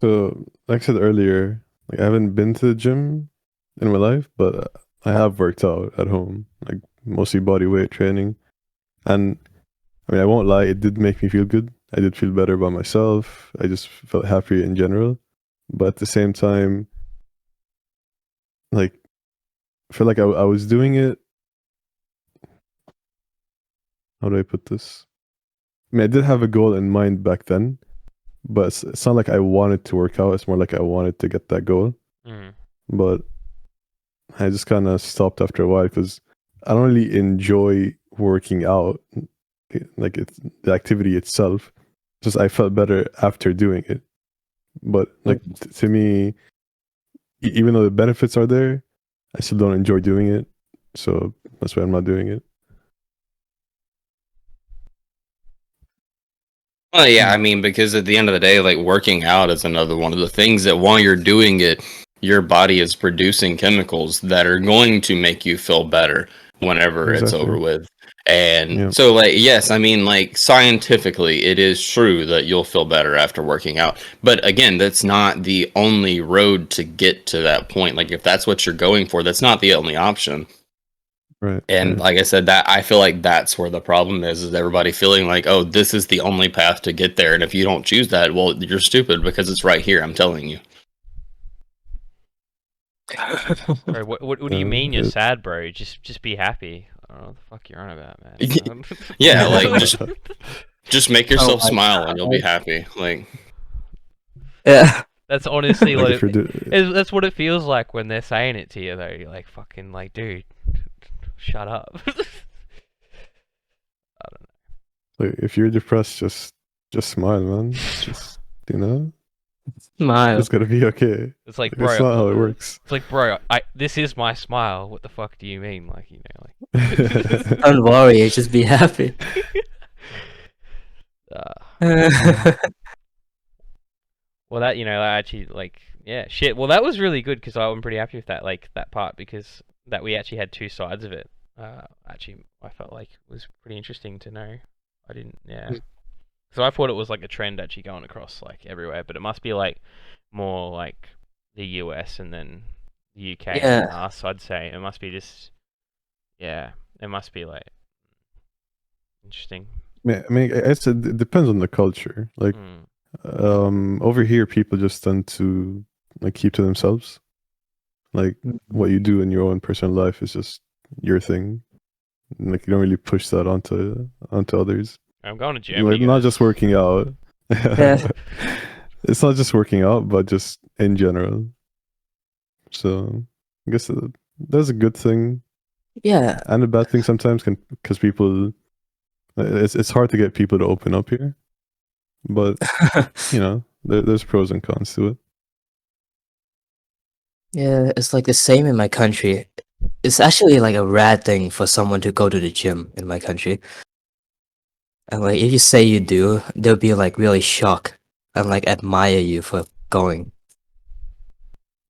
So, like I said earlier, like I haven't been to the gym in my life, but I have worked out at home, like mostly body weight training. And I mean, I won't lie, it did make me feel good. I did feel better about myself. I just felt happier in general. But at the same time, like, I feel like I was doing it. How do I put this? I mean, I did have a goal in mind back then, but it's not like I wanted to work out. It's more like I wanted to get that goal. Mm. But I just kind of stopped after a while because I don't really enjoy working out, like it's the activity itself. Just I felt better after doing it. But like to me, even though the benefits are there, I still don't enjoy doing it. So that's why I'm not doing it. Well, yeah, I mean, because at the end of the day, like working out is another one of the things that while you're doing it, your body is producing chemicals that are going to make you feel better whenever it's Exactly. over with. And Yeah. so, like, yes, I mean, like, scientifically, it is true that you'll feel better after working out. But again, that's not the only road to get to that point. Like, if that's what you're going for, that's not the only option. Right. And right. like I said, that I feel like that's where the problem is everybody feeling like, oh, this is the only path to get there. And if you don't choose that, well, you're stupid because it's right here. I'm telling you. Bro, what do you mean you're sad, bro? Just be happy. I don't know what the fuck you're on about, man. Yeah, like just make yourself my smile and you'll be God. happy. Like, Yeah. That's honestly Like what if you're that's what it feels like when they're saying it to you, though. You're like, fucking, like, dude, shut up. like if you're depressed, just smile, man. Just Smile. it's gonna be okay. It's like, It's bro, not how it works. it's like, bro, this is my smile. What the fuck do you mean? Like, you know, like. Don't worry, just be happy. Well, that, you know, I actually, like, yeah, shit. Well, that was really good because I'm pretty happy with that, like, that part, because that we actually had two sides of it. Actually, I felt like it was pretty interesting to know. I didn't, yeah. So I thought it was like a trend actually going across like everywhere, but it must be like more like the US and then the UK and then Yeah. us, I'd say. It must be just, yeah, it must be like interesting. I mean, it depends on the culture. Like, over here, people just tend to like keep to themselves. Like, what you do in your own personal life is just your thing. And, like, you don't really push that onto others. I'm going to Germany. Like, not just working out. Yeah. It's not just working out, but just in general. So, I guess that's a good thing Yeah. and a bad thing sometimes, because people, it's hard to get people to open up here. But you know, there's pros and cons to it. Yeah, it's like the same in my country. It's actually like a rare thing for someone to go to the gym in my country. And like if you say you do, they'll be like really shocked and like admire you for going.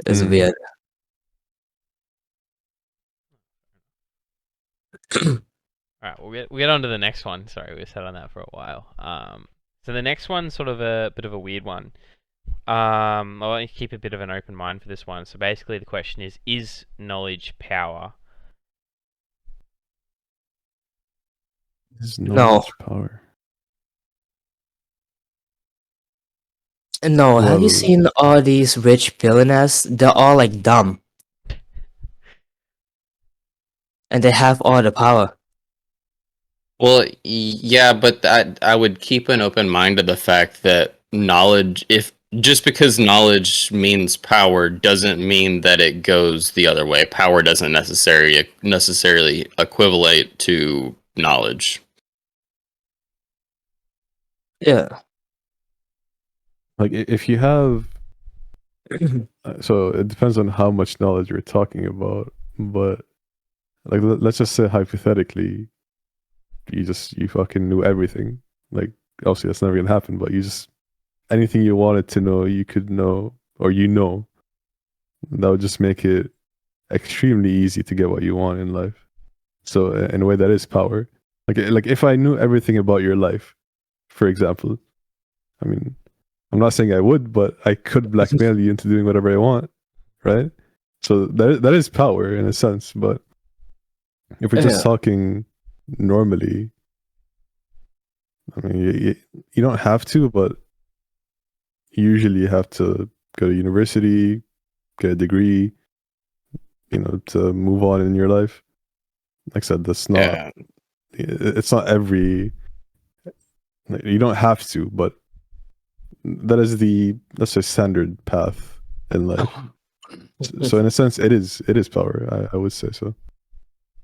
It's weird. Alright, we'll get on to the next one. Sorry, we sat on that for a while. So the next one's sort of a bit of a weird one. I want you to keep a bit of an open mind for this one. So basically the question is knowledge power? Is No. knowledge power? No, have you Well, seen all these rich billionaires? They're all like dumb. And they have all the power. Well, yeah, but I would keep an open mind to the fact that knowledge, if just because knowledge means power, doesn't mean that it goes the other way. Power doesn't necessarily equivalent to knowledge. Yeah. like if you have, so it depends on how much knowledge you're talking about. But like, let's just say hypothetically, you fucking knew everything. Like, obviously that's never gonna happen. But you just anything you wanted to know, you could know, or you know. That would just make it extremely easy to get what you want in life. So in a way, that is power. Like if I knew everything about your life, for example, I mean, I'm not saying I would, but I could blackmail you into doing whatever I want, right? So that is power in a sense. But if we're just Yeah. talking normally, I mean, you don't have to, but usually you have to go to university, get a degree, to move on in your life. Like I said, that's not. Yeah. It's not every. You don't have to, but that is that's a standard path in life. So in a sense, it is power. I would say so.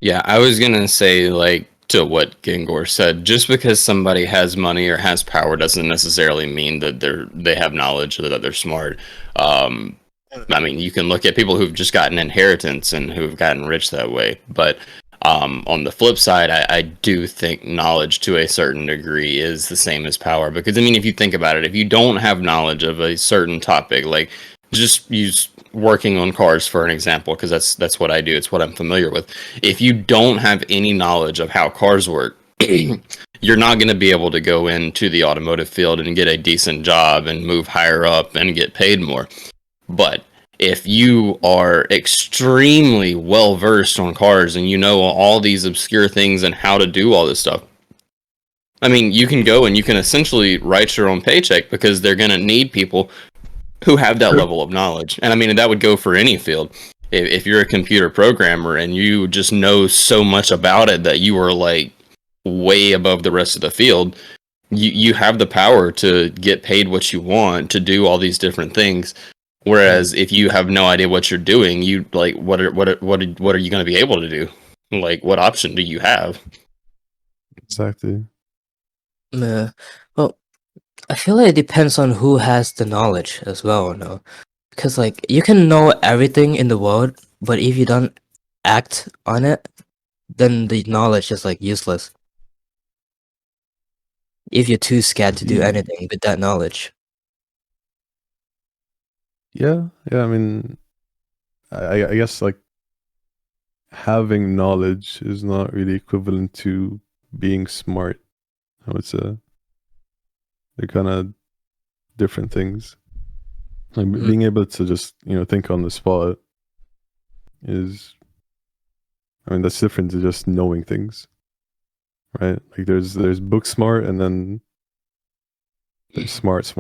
Yeah, I was gonna say, like, to what Gengorrr said, just because somebody has money or has power doesn't necessarily mean that they have knowledge or that they're smart. I mean, you can look at people who've just gotten inheritance and who've gotten rich that way. But on the flip side, I do think knowledge to a certain degree is the same as power. Because, I mean, if you think about it, if you don't have knowledge of a certain topic, like, just use working on cars for an example, because that's what I do. It's what I'm familiar with. If you don't have any knowledge of how cars work, you're not going to be able to go into the automotive field and get a decent job and move higher up and get paid more. But if you are extremely well versed on cars and you know all these obscure things and how to do all this stuff, I mean, you can go and you can essentially write your own paycheck because they're going to need people who have that level of knowledge. And I mean, that would go for any field. If you're a computer programmer and you just know so much about it that you are like way above the rest of the field, you have the power to get paid what you want to do all these different things. Whereas if you have no idea what you're doing, you like what are you going to be able to do? Like, what option do you have? Exactly. Yeah. Well, I feel like it depends on who has the knowledge as well, no? Because like you can know everything in the world, but if you don't act on it, then the knowledge is like useless. If you're too scared to do anything with that knowledge. Yeah. I mean, I guess like having knowledge is not really equivalent to being smart. I would say they're kind of different things. Like being able to just think on the spot is, I mean, that's different to just knowing things, right? Like there's book smart and then there's smart.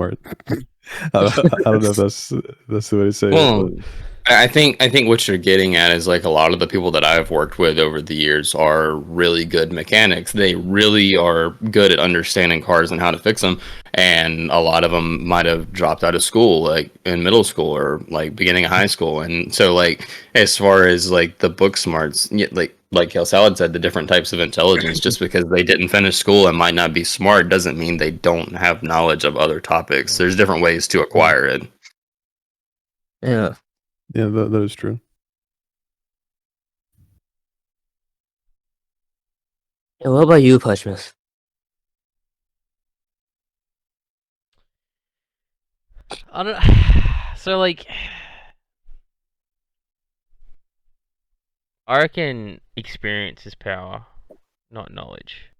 I don't know if that's the way to say Well, it, but I think what you're getting at is like a lot of the people that I've worked with over the years are really good mechanics. They really are good at understanding cars and how to fix them. And a lot of them might have dropped out of school, like in middle school or like beginning of high school. And so, like, as far as like the book smarts, like Kel Salad said, the different types of intelligence, just because they didn't finish school and might not be smart doesn't mean they don't have knowledge of other topics. There's different ways to acquire it. Yeah. yeah, that is true. Yeah, what about you, PurgeMist? I don't. So like, I reckon experience is power, not knowledge,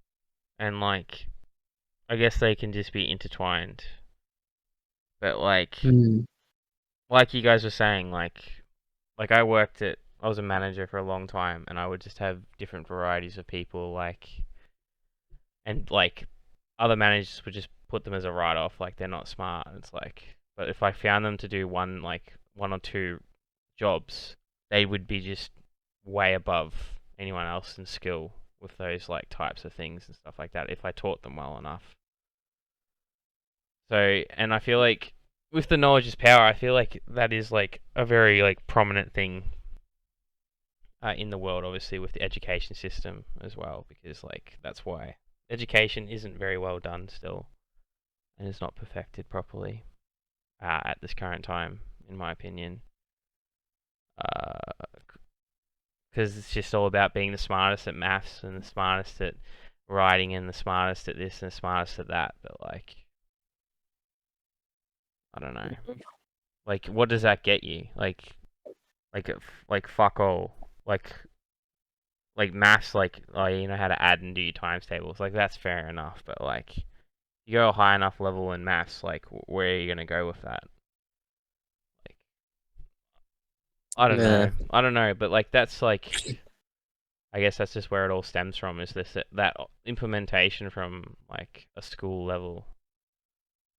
and like, I guess they can just be intertwined. But like you guys were saying, like I was a manager for a long time, and I would just have different varieties of people, like and like other managers would just put them as a write-off, like they're not smart. It's like, but if I found them to do one or two jobs, they would be just way above anyone else in skill with those like types of things and stuff like that if I taught them well enough. So, and I feel like with the knowledge is power, I feel like that is like a very like prominent thing in the world, obviously with the education system as well, because like that's why education isn't very well done still, and is not perfected properly at this current time, in my opinion. Because it's just all about being the smartest at maths and the smartest at writing and the smartest at this and the smartest at that, but like, I don't know. Like, what does that get you? Like fuck all. Like maths, like, oh, you know how to add and do your times tables. Like, that's fair enough, but like, you go a high enough level in maths, like, where are you gonna go with that? Like, I don't know. I don't know, but like, that's like, I guess that's just where it all stems from. Is that implementation from like a school level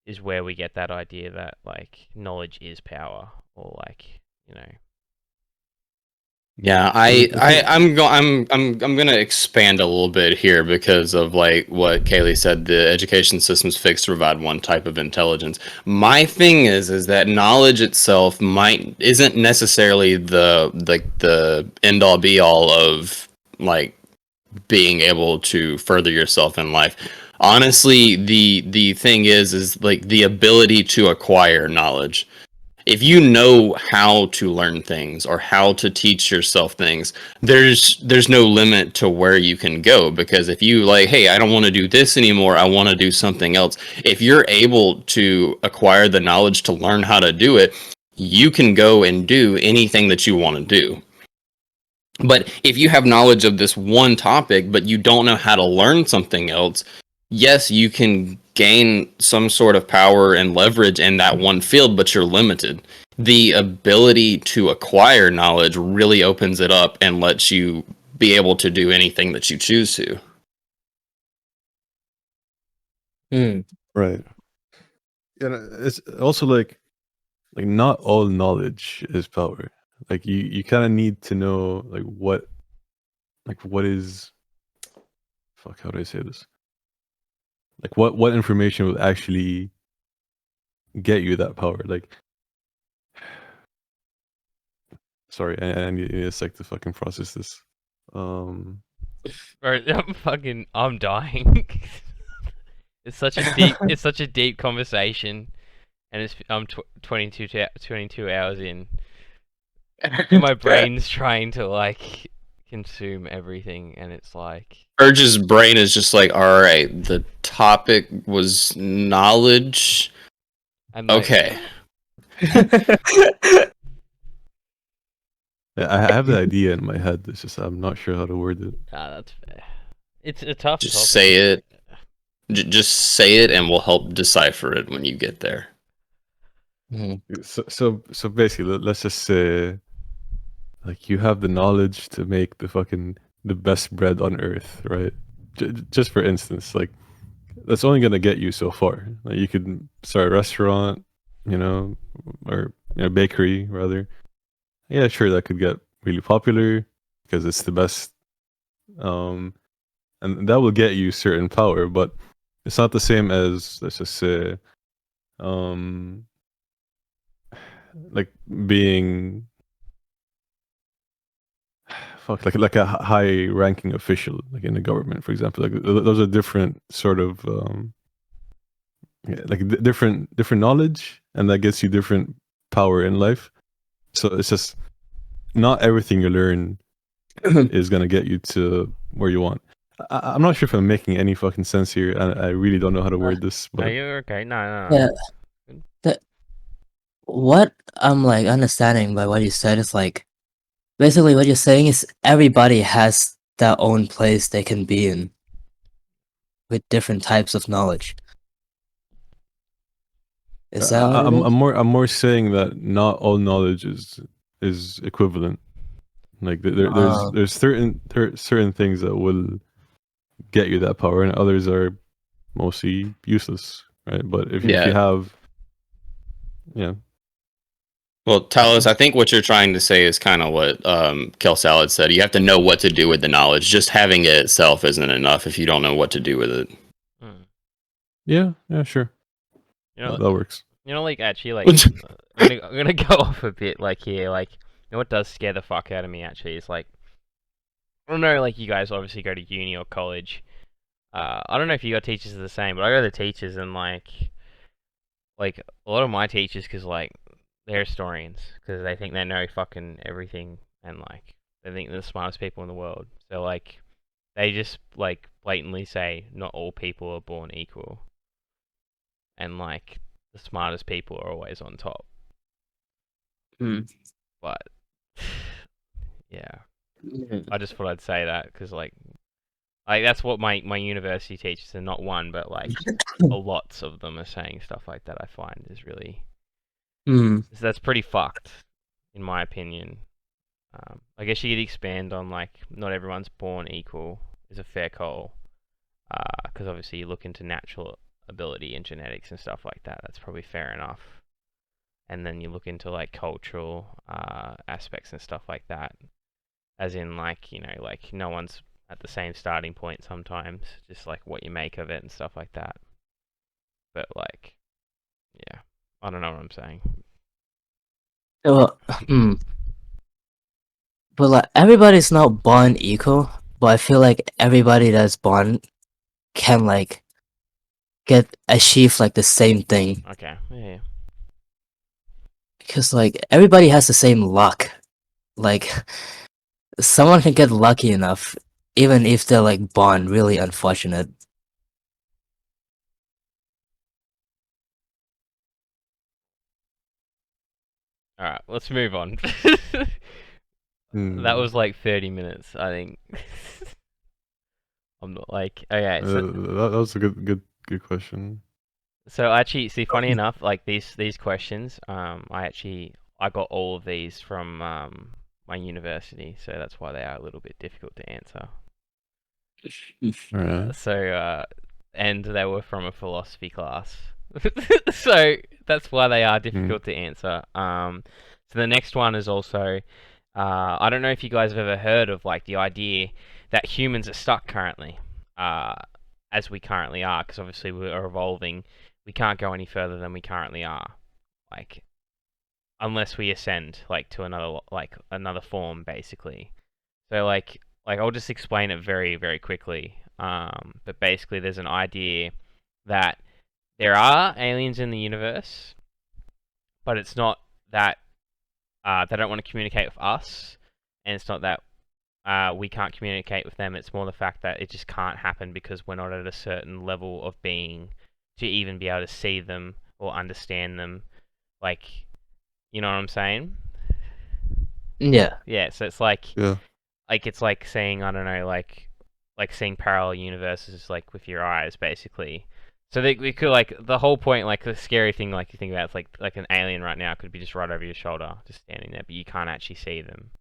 is where we get that idea that like knowledge is power, or like, you know. Yeah, I'm gonna expand a little bit here because of like what Kaylee said. The education system's fixed to provide one type of intelligence. My thing is that knowledge itself isn't necessarily the end all be all of like being able to further yourself in life. Honestly, the thing is like the ability to acquire knowledge. If you know how to learn things or how to teach yourself things, there's no limit to where you can go, because if you like, hey, I don't want to do this anymore, I want to do something else. If you're able to acquire the knowledge to learn how to do it, you can go and do anything that you want to do. But if you have knowledge of this one topic, but you don't know how to learn something else, yes, you can gain some sort of power and leverage in that one field, but you're limited. The ability to acquire knowledge really opens it up and lets you be able to do anything that you choose to. Right. And it's also like not all knowledge is power. Like you kind of need to know like what is, fuck, how do I say this? Like what information will actually get you that power? Like, sorry, I need a sec to fucking process this. Bro, I'm dying. It's such a deep conversation, and I'm 22 hours in. My brain's trying to like consume everything, and it's like Urge's brain is just like, all right, the topic was knowledge. I'm like, Okay. Yeah, I have the idea in my head. It's just I'm not sure how to word it. that's fair. It's a tough Just topic. say it. Just say it, and we'll help decipher it when you get there. So basically, let's just say, like, you have the knowledge to make the best bread on earth, right? Just for instance, like, that's only gonna get you so far. Like, you could start a restaurant, or bakery rather. Yeah, sure, that could get really popular because it's the best, and that will get you certain power. But it's not the same as, let's just say, like being like a high ranking official, like in the government, for example. Like those are different sort of different knowledge, and that gets you different power in life. So it's just not everything you learn is gonna get you to where you want. I'm not sure if I'm making any fucking sense here, and I really don't know how to word this. But No, you're okay. No. Yeah. What I'm like understanding by what you said is like, basically what you're saying is everybody has their own place they can be in with different types of knowledge. Is that what it is? I'm more saying that not all knowledge is equivalent. Like there's certain things that will get you that power, and others are mostly useless, right? But if you Yeah. have, yeah, Well, Talos, I think what you're trying to say is kind of what Kel Salad said. You have to know what to do with the knowledge. Just having it itself isn't enough if you don't know what to do with it. Hmm. yeah, sure, You know, that works. like actually, like I'm gonna go off a bit, like here, like you know what does scare the fuck out of me actually is like I don't know, like you guys obviously go to uni or college. I don't know if you got teachers are the same, but I go to teachers and like a lot of my teachers, because like they're historians, because they think they know fucking everything and like they think they're the smartest people in the world. So like they just like blatantly say not all people are born equal, and like the smartest people are always on top. Mm. But yeah, Mm. I just thought I'd say that because like that's what my university teachers, and not one but like a lots of them are saying stuff like that. I find is really Mm. that's pretty fucked in my opinion. I guess you could expand on like not everyone's born equal is a fair call, because obviously you look into natural ability and genetics and stuff like that. That's probably fair enough. And then you look into like cultural aspects and stuff like that, as in like like no one's at the same starting point sometimes, just like what you make of it and stuff like that. But like, yeah, I don't know what I'm saying. Well, but like everybody's not born equal, but I feel like everybody that's born can like achieve like the same thing, Okay, yeah. because like everybody has the same luck. Like someone can get lucky enough even if they're like born really unfortunate. All right, let's move on. Hmm. That was like 30 minutes, I think. I'm not like okay. That was a good question. So actually, see, funny enough, like these questions, I got all of these from my university, so that's why they are a little bit difficult to answer. All right. And they were from a philosophy class, so that's why they are difficult to answer. So the next one is also, I don't know if you guys have ever heard of like the idea that humans are stuck currently, as we currently are, because obviously we are evolving. We can't go any further than we currently are, like unless we ascend like to another form, basically. So like I'll just explain it very very quickly. But basically, there's an idea that there are aliens in the universe, but it's not that they don't want to communicate with us, and it's not that we can't communicate with them. It's more the fact that it just can't happen because we're not at a certain level of being to even be able to see them or understand them. Like, you know what I'm saying? Yeah. Yeah. So it's like Yeah. it's like seeing, I don't know, like seeing parallel universes like with your eyes, basically. So we could like the whole point, like the scary thing, like you think about, it's like an alien right now could be just right over your shoulder, just standing there, but you can't actually see them.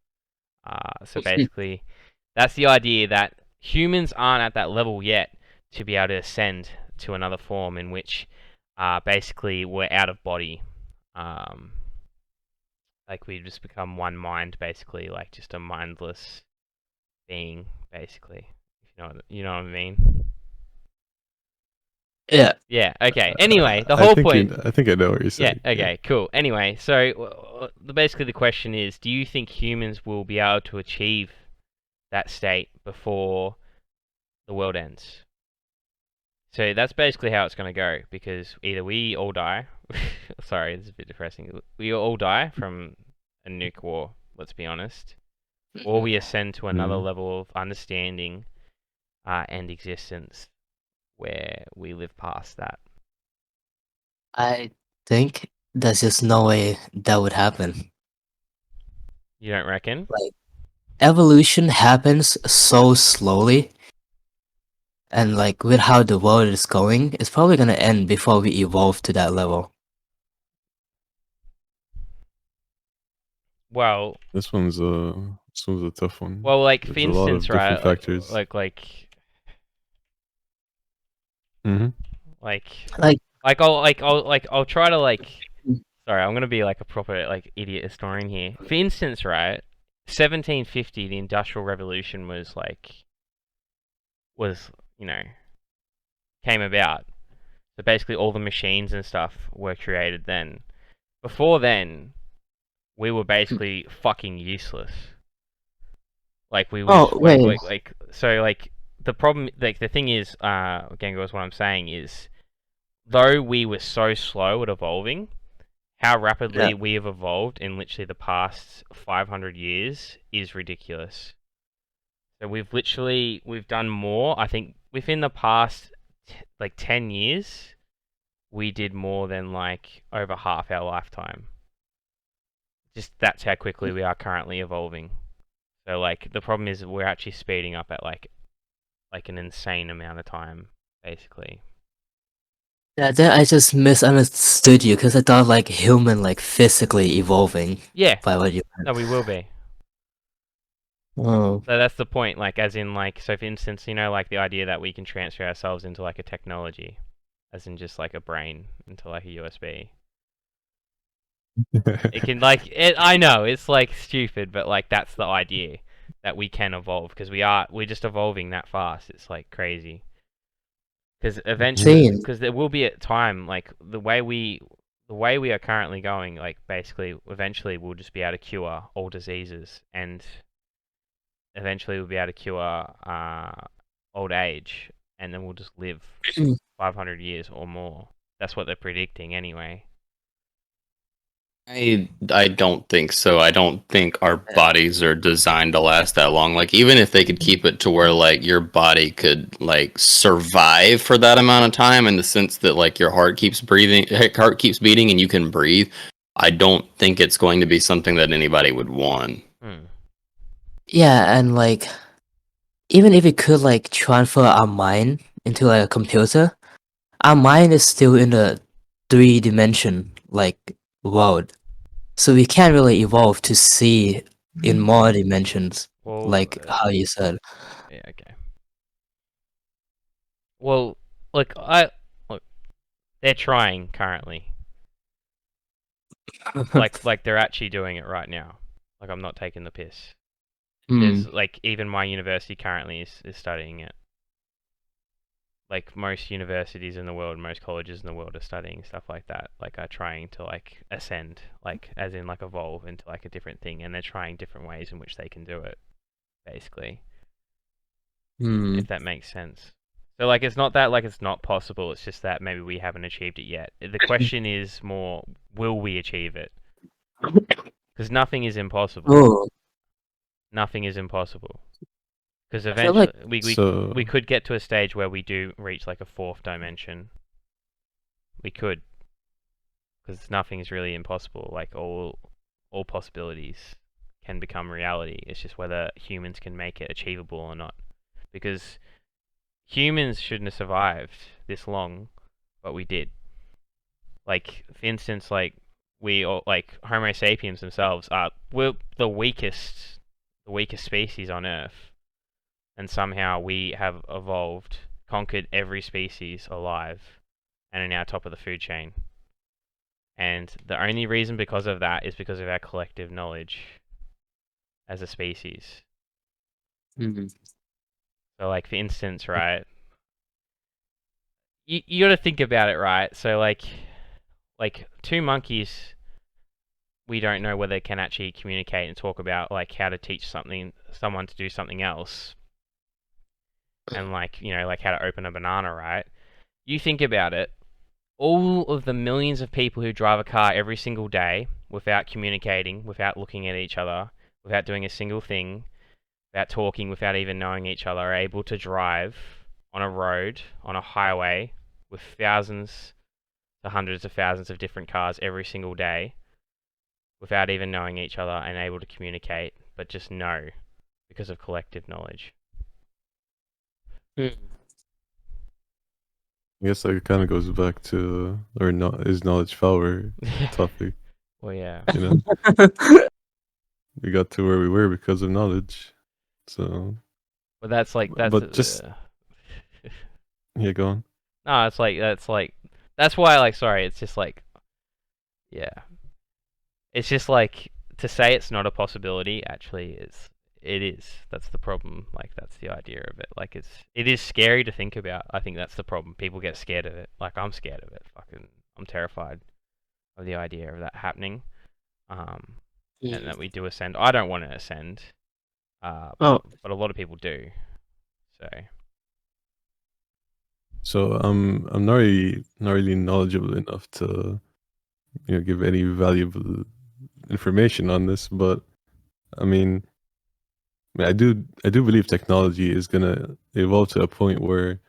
So basically, that's the idea that humans aren't at that level yet to be able to ascend to another form in which, basically, we're out of body. Um, like we just become one mind, basically, like just a mindless being, basically. If you know what I mean? Yeah. Yeah. Okay. Anyway, the I whole think point. I think I know what you're Yeah. saying. Okay. Cool. Anyway, so basically the question is, do you think humans will be able to achieve that state before the world ends? So that's basically how it's going to go, because either we all die. Sorry, this is a bit depressing. We all die from a nuke war, let's be honest. Or we ascend to another level of understanding and existence where we live past that. I think there's just no way that would happen. You don't reckon? Like evolution happens so slowly, and like with how the world is going, it's probably gonna end before we evolve to that level. Well, This one's a tough one. like for There's a lot instance, of right? different factors. Like Mm-hmm. Like Like- I'll try to like. Sorry, I'm gonna be like a proper like idiot historian here. For instance, right, 1750, the Industrial Revolution was you know came about. So basically, all the machines and stuff were created then. Before then, we were basically fucking useless. Like we Oh, was wait. the problem, like the thing is, Gengorrr, is what I'm saying is, though we were so slow at evolving, how rapidly Yeah. we have evolved in literally the past 500 years is ridiculous. So we've done more. I think within the past like 10 years, we did more than like over half our lifetime. Just that's how quickly we are currently evolving. So like the problem is we're actually speeding up at like an insane amount of time, basically. Yeah, then I just misunderstood you because I thought like human like physically evolving Yeah, by what you meant. no, we will be. Oh, So that's the point, like as in like, so for instance, like the idea that we can transfer ourselves into like a technology, as in just like a brain into like a USB. It can like it. I know it's like stupid, but like that's the idea that we can evolve because we're just evolving that fast. It's like crazy. Because eventually, Insane. because there will be a time like the way we are currently going, like basically, eventually we'll just be able to cure all diseases, and eventually we'll be able to cure old age, and then we'll just live 500 years or more. That's what they're predicting anyway. I don't think so. I don't think our bodies are designed to last that long. Like even if they could keep it to where like your body could like survive for that amount of time in the sense that like your heart keeps beating and you can breathe, I don't think it's going to be something that anybody would want. Yeah, and like even if we could like transfer our mind into like a computer, our mind is still in a 3-dimension like world. So we can't really evolve to see in more dimensions, Well, like how you said. yeah, okay. Well, look, they're trying currently. Like they're actually doing it right now. Like I'm not taking the piss. There's like even my university currently is studying it. Like most universities in the world, most colleges in the world are studying stuff like that. Like are trying to like ascend, like as in like evolve into like a different thing, and they're trying different ways in which they can do it, basically. If that makes sense. So like it's not that like it's not possible, it's just that maybe we haven't achieved it yet. The question is more, will we achieve it? Because nothing is impossible. Oh, Nothing is impossible. Because I feel like eventually we could get to a stage where we do reach like a 4th dimension. We could. Because nothing is really impossible. Like all possibilities can become reality. It's just whether humans can make it achievable or not. Because humans shouldn't have survived this long, but we did. Like, for instance, like we all, like Homo sapiens themselves we're the weakest species on Earth, and somehow we have evolved, conquered every species alive, and are now top of the food chain. And the only reason because of that is because of our collective knowledge as a species. So, like for instance, right? You got to think about it, right? So, like 2 monkeys, we don't know whether they can actually communicate and talk about like how to teach someone to do something else, and like like how to open a banana, right? You think about it. All of the millions of people who drive a car every single day without communicating, without looking at each other, without doing a single thing, without talking, without even knowing each other, are able to drive on a road, on a highway, with thousands to hundreds of thousands of different cars every single day, without even knowing each other and able to communicate, but just know because of collective knowledge. I guess that kind of goes back to is knowledge power topic. Well, yeah. We got to where we were because of knowledge. So. But that's like that's. But just. Yeah, go on. No, it's like that's why like sorry, it's just like yeah. It's just like to say it's not a possibility actually it is. That's the problem. Like that's the idea of it. Like it is scary to think about. I think that's the problem. People get scared of it. Like I'm scared of it. Fucking I'm terrified of the idea of that happening. And that we do ascend. I don't want to ascend. But a lot of people do. So So I'm not really knowledgeable enough to give any valuable information on this, but I mean, I do believe technology is gonna evolve to a point where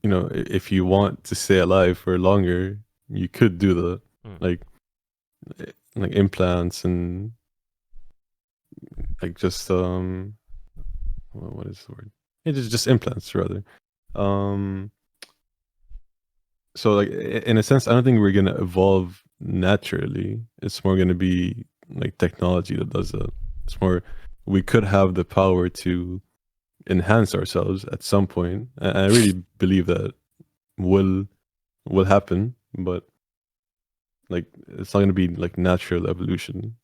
if you want to stay alive for longer, you could do that, like implants and like just what is the word? Yeah, just implants rather. So like in a sense, I don't think we're gonna evolve naturally. It's more gonna be like technology that does that. It's more we could have the power to enhance ourselves at some point. And I really believe that will happen, but like it's not gonna be like natural evolution.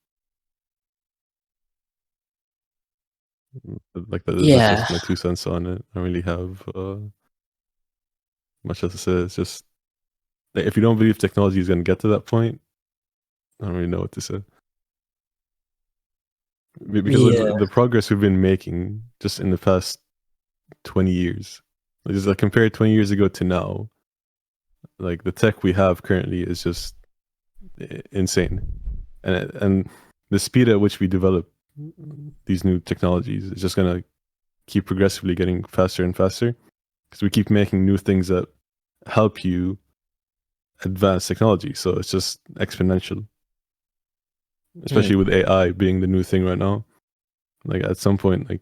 Like that's just my 2 cents on it. I don't really have much else to say. It's just like, if you don't believe technology is gonna get to that point, I don't really know what to say. Because the progress we've been making just in the past 20 years, just like compared 20 years ago to now, like the tech we have currently is just insane, and the speed at which we develop these new technologies is just gonna keep progressively getting faster and faster because we keep making new things that help you advance technology. So it's just exponential. Especially with AI being the new thing right now. Like at some point, like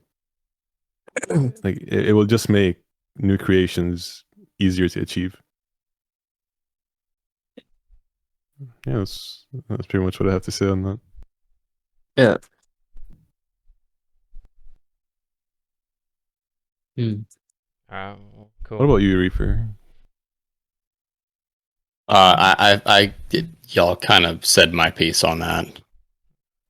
it will just make new creations easier to achieve. Yeah, that's pretty much what I have to say on that. Yeah. Cool. What about you, Reaper? Y'all kind of said my piece on that.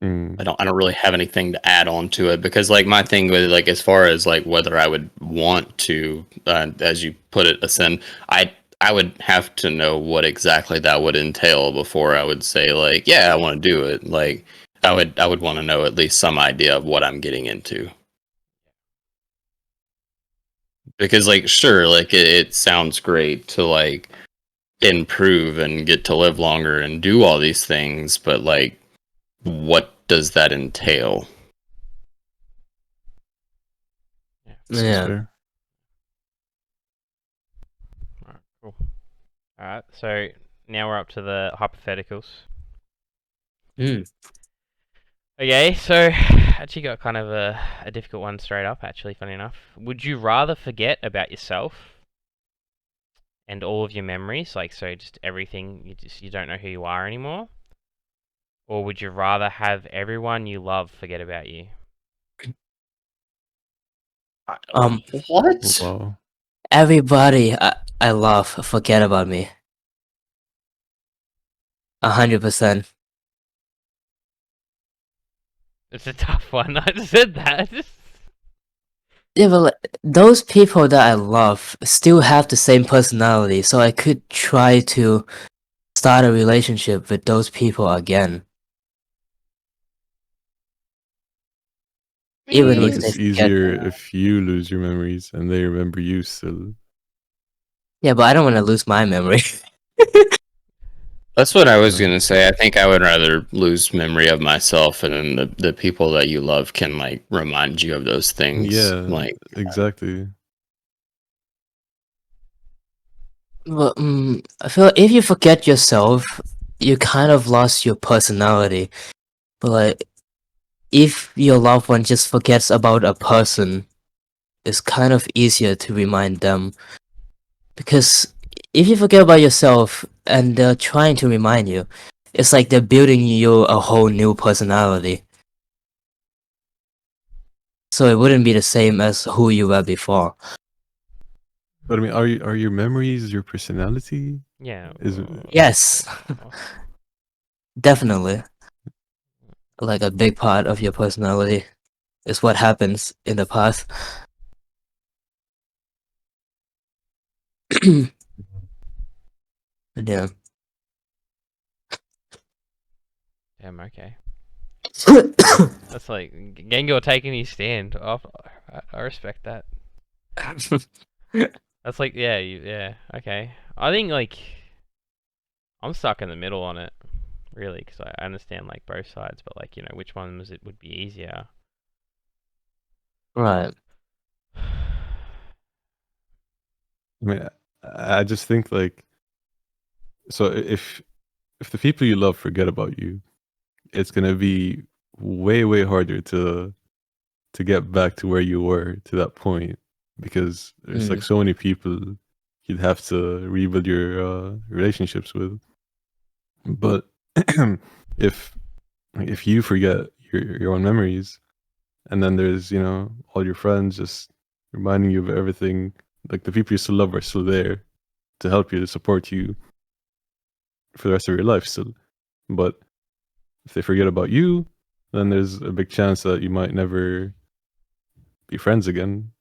I don't really have anything to add on to it because like my thing with like as far as like whether I would want to as you put it ascend, I would have to know what exactly that would entail before I would say like yeah I want to do it. Like I would want to know at least some idea of what I'm getting into. Because like sure like it sounds great to like improve and get to live longer and do all these things, but like what does that entail? Yeah. Fair. Alright, cool. Alright, so now we're up to the hypotheticals. Okay, so actually got kind of a difficult one straight up, actually, funny enough. Would you rather forget about yourself and all of your memories, like so just everything, you don't know who you are anymore? Or would you rather have everyone you love forget about you? What? Wow. Everybody I love forget about me. 100%. It's a tough one. I just said that. Yeah, but like, those people that I love still have the same personality, so I could try to start a relationship with those people again. Even Like if they it's forget easier me. if you lose your memories and they remember you still. Yeah, but I don't want to lose my memory. That's what I was gonna say. I think I would rather lose memory of myself, and then the people that you love can like remind you of those things. Yeah, like exactly. But I feel if you forget yourself, you kind of lost your personality. But like, if your loved one just forgets about a person, it's kind of easier to remind them. Because if you forget about yourself and they're trying to remind you, it's like they're building you a whole new personality. So it wouldn't be the same as who you were before. But I mean, are your memories your personality? Yeah. Is Yes, definitely. Like a big part of your personality is what happens in the past. Yeah. Damn. Okay. That's like Gengorrr taking his stand. I respect that. That's like yeah. Okay. I think like I'm stuck in the middle on it, really, because I understand like both sides, but like which one was it would be easier. Right. I mean, I just think like, so if the people you love forget about you, it's gonna be way harder to get back to where you were to that point, because there's like so many people you'd have to rebuild your relationships with. But if you forget your own memories, and then there's all your friends just reminding you of everything, like the people you still love are still there to help you, to support you for the rest of your life still. But if they forget about you, then there's a big chance that you might never be friends again.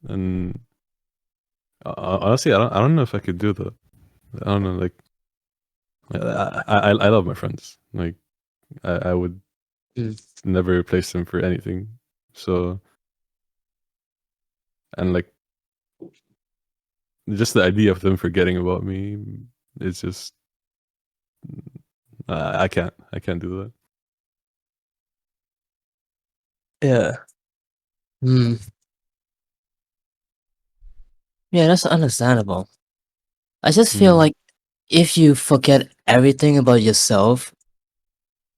And honestly, I don't know if I could do that. I don't know, like I love my friends. Like I would Mm. never replace them for anything. So, and like just the idea of them forgetting about me is just I can't do that. Yeah. Hmm. Yeah, that's understandable. I just feel Mm. like if you forget everything about yourself,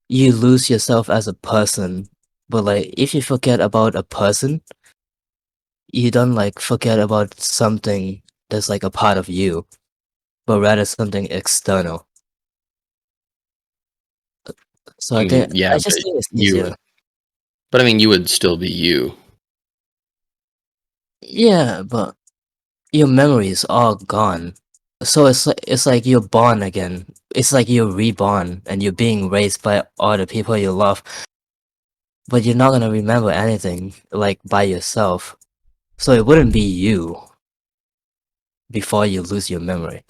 you lose yourself as a person. But like if you forget about a person, you don't like forget about something that's like a part of you, but rather something external. So I I think mean, yeah, I just but think it's easier. I mean, you would still be you. Yeah, but your memory is all gone. So it's like you're born again. It's like you're reborn and you're being raised by all the people you love, but you're not gonna remember anything like by yourself. So it wouldn't be you before you lose your memory.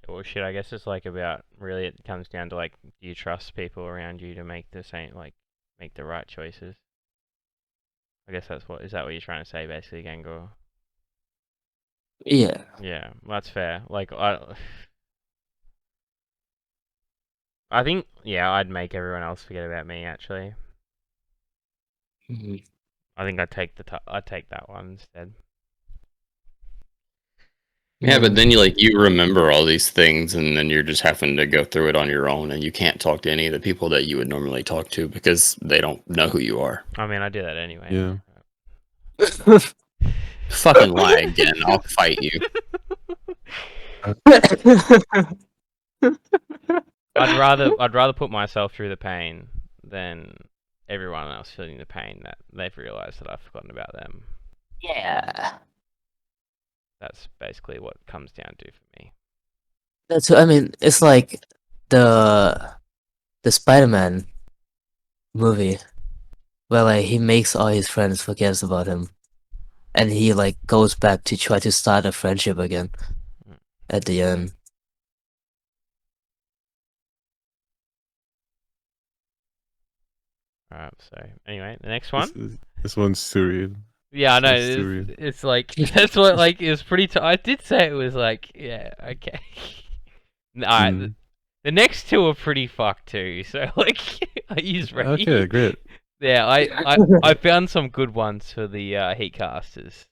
Well, shit. I guess it's like about really. It comes down to like, do you trust people around you to make the same make the right choices? I guess is that what you're trying to say, basically, Gengorrr? Yeah. Yeah, that's fair. Like I think I'd make everyone else forget about me. Actually, Mhm. I think I'd take that one instead. Yeah, but Mm. then you remember all these things, and then you're just having to go through it on your own, and you can't talk to any of the people that you would normally talk to because they don't know who you are. I mean, I do that anyway. Yeah. Fucking lie again. I'll fight you. I'd rather put myself through the pain than everyone else feeling the pain that they've realized that I've forgotten about them. Yeah. That's basically what it comes down to for me. That's I mean, it's like the Spider-Man movie where like he makes all his friends forget about him, and he like goes back to try to start a friendship again at the end. Alright, so anyway, the next one. This one's surreal. Yeah, I know. It's surreal. It's like that's what like it was pretty. I did say it was like okay. Alright, Mm. the next two are pretty fucked too. So like, are you ready? Okay, great. Yeah, I found some good ones for the HeatCasters.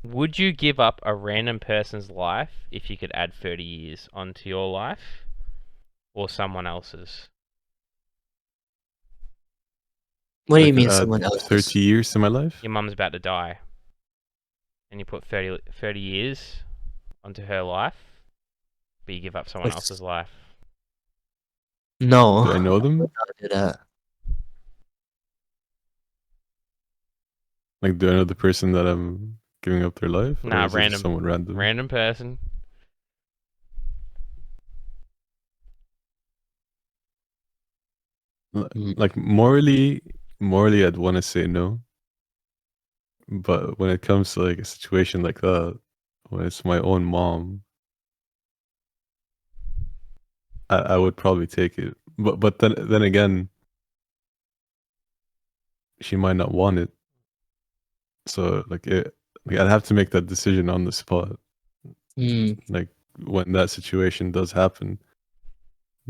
Would you give up a random person's life if you could add 30 years onto your life, or someone else's? What do I you could mean add someone else's? 30 years to my life. Your mum's about to die, and you put 30 years onto her life, but you give up someone What's- else's life. No. Do I know I them? would not do that. Like, do I know the person that I'm giving up their life? Or Nah, is it just someone random? Random person. Like, morally, I'd want to say no. But when it comes to like a situation like that, when it's my own mom, I would probably take it. But then again, she might not want it. So like I'd have to make that decision on the spot. Like when that situation does happen.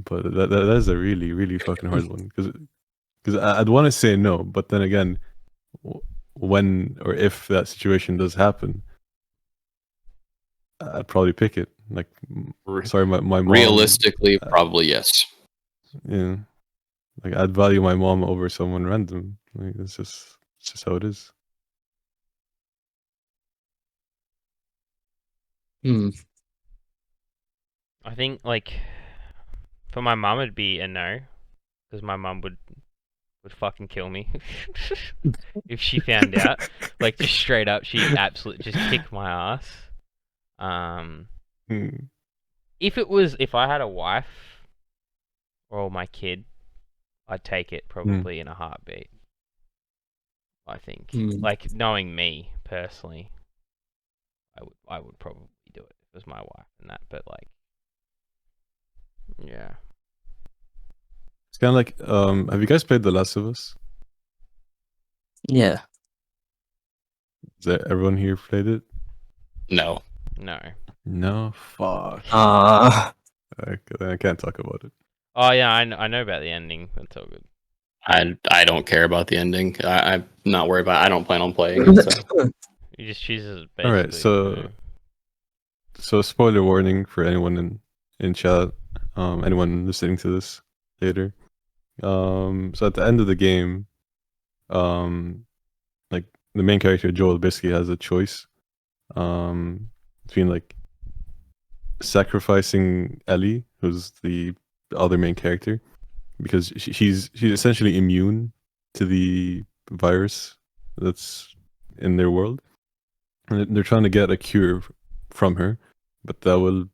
But that is a really, really fucking hard one because I'd want to say no, but then again, when or if that situation does happen, I'd probably pick it. Like, sorry, my mom. Realistically, probably yes. Yeah, like I'd value my mom over someone random. Like it's just how it is. I think like for my mum it'd be a no, because my mum would fucking kill me if she found out. Like just straight up, she'd absolutely just kick my ass. If I had a wife or my kid, I'd take it probably in a heartbeat. I think, like knowing me personally, I would probably do it if it was my wife and that. But like, yeah. It's kind of like, have you guys played The Last of Us? Yeah. Has everyone here played it? No. No? Fuck. Uh, I can't talk about it. Oh yeah, I know about the ending. That's all good. I don't care about the ending. I'm not worried about it. I don't plan on playing it. So. You just choose it basically. Alright, so spoiler warning for anyone in chat, anyone listening to this later. So at the end of the game, like the main character Joel basically has a choice between like sacrificing Ellie, who's the other main character, because she's essentially immune to the virus that's in their world, and they're trying to get a cure from her, but that will